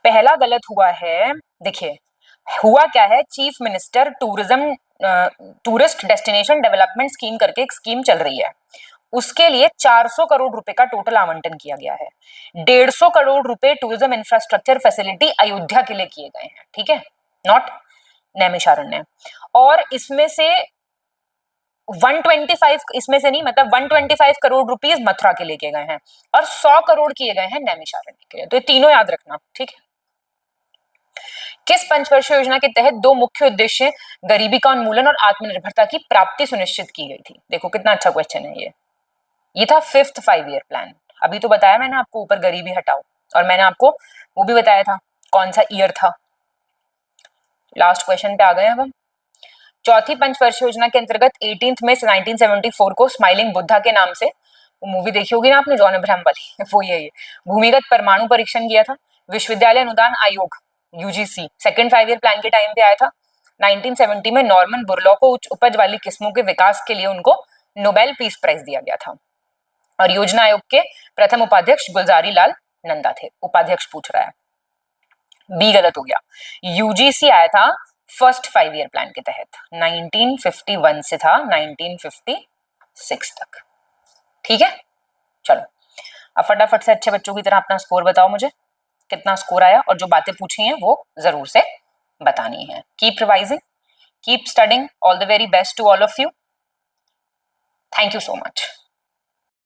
पहला गलत हुआ है, देखिए हुआ क्या है, chief minister tourist destination development scheme करके एक स्कीम चल रही है, उसके लिए 400 करोड़ रुपए का टोटल आवंटन किया गया है। 150 करोड़ रुपए टूरिज्म इंफ्रास्ट्रक्चर फैसिलिटी अयोध्या के लिए किए गए हैं, ठीक है, नॉट नैमिषारण्य। और इसमें से 125 इसमें से नहीं, मतलब 125 करोड़ रुपीस मथुरा के लिए किए गए हैं और 100 करोड़ किए गए हैं नैमिषारण्य के लिए। तो ये तीनों याद रखना, ठीक है। किस पंचवर्षीय योजना के तहत 2 मुख्य उद्देश्य गरीबी का उन्मूलन और आत्मनिर्भरता की प्राप्ति सुनिश्चित की गई थी? देखो कितना अच्छा क्वेश्चन है ये था 5th 5 ईयर प्लान। अभी तो बताया मैंने आपको ऊपर गरीबी हटाओ, और मैंने आपको वो भी बताया था कौन सा ईयर था। लास्ट क्वेश्चन पे आ गए हम। चौथी पंचवर्षीय योजना के अंतर्गत 18 मई 1974 को स्माइलिंग बुद्धा के नाम से, वो मूवी देखी होगी ना आपने, जॉन अब्राहम वाली, वो ये भूमिगत परमाणु परीक्षण किया था। विश्वविद्यालय अनुदान आयोग यूजीसी सेकंड 5 ईयर प्लान के टाइम पे आया था। 1970 में नॉर्मन बुरलॉ को उच्च उपज वाली किस्मों के विकास के लिए उनको नोबेल पीस प्राइज दिया गया था। और योजना आयोग के प्रथम उपाध्यक्ष गुलजारी लाल नंदा थे। उपाध्यक्ष पूछ रहा है, बी गलत हो गया। यूजीसी आया था फर्स्ट 5 ईयर प्लान के तहत, 1951 से था 1956 तक, ठीक है। चलो अब फटाफट से अच्छे बच्चों की तरह अपना स्कोर बताओ मुझे, कितना स्कोर आया, और जो बातें पूछी हैं वो जरूर से बतानी है। Keep revising, keep studying, all the very best to all of you. Thank you so much.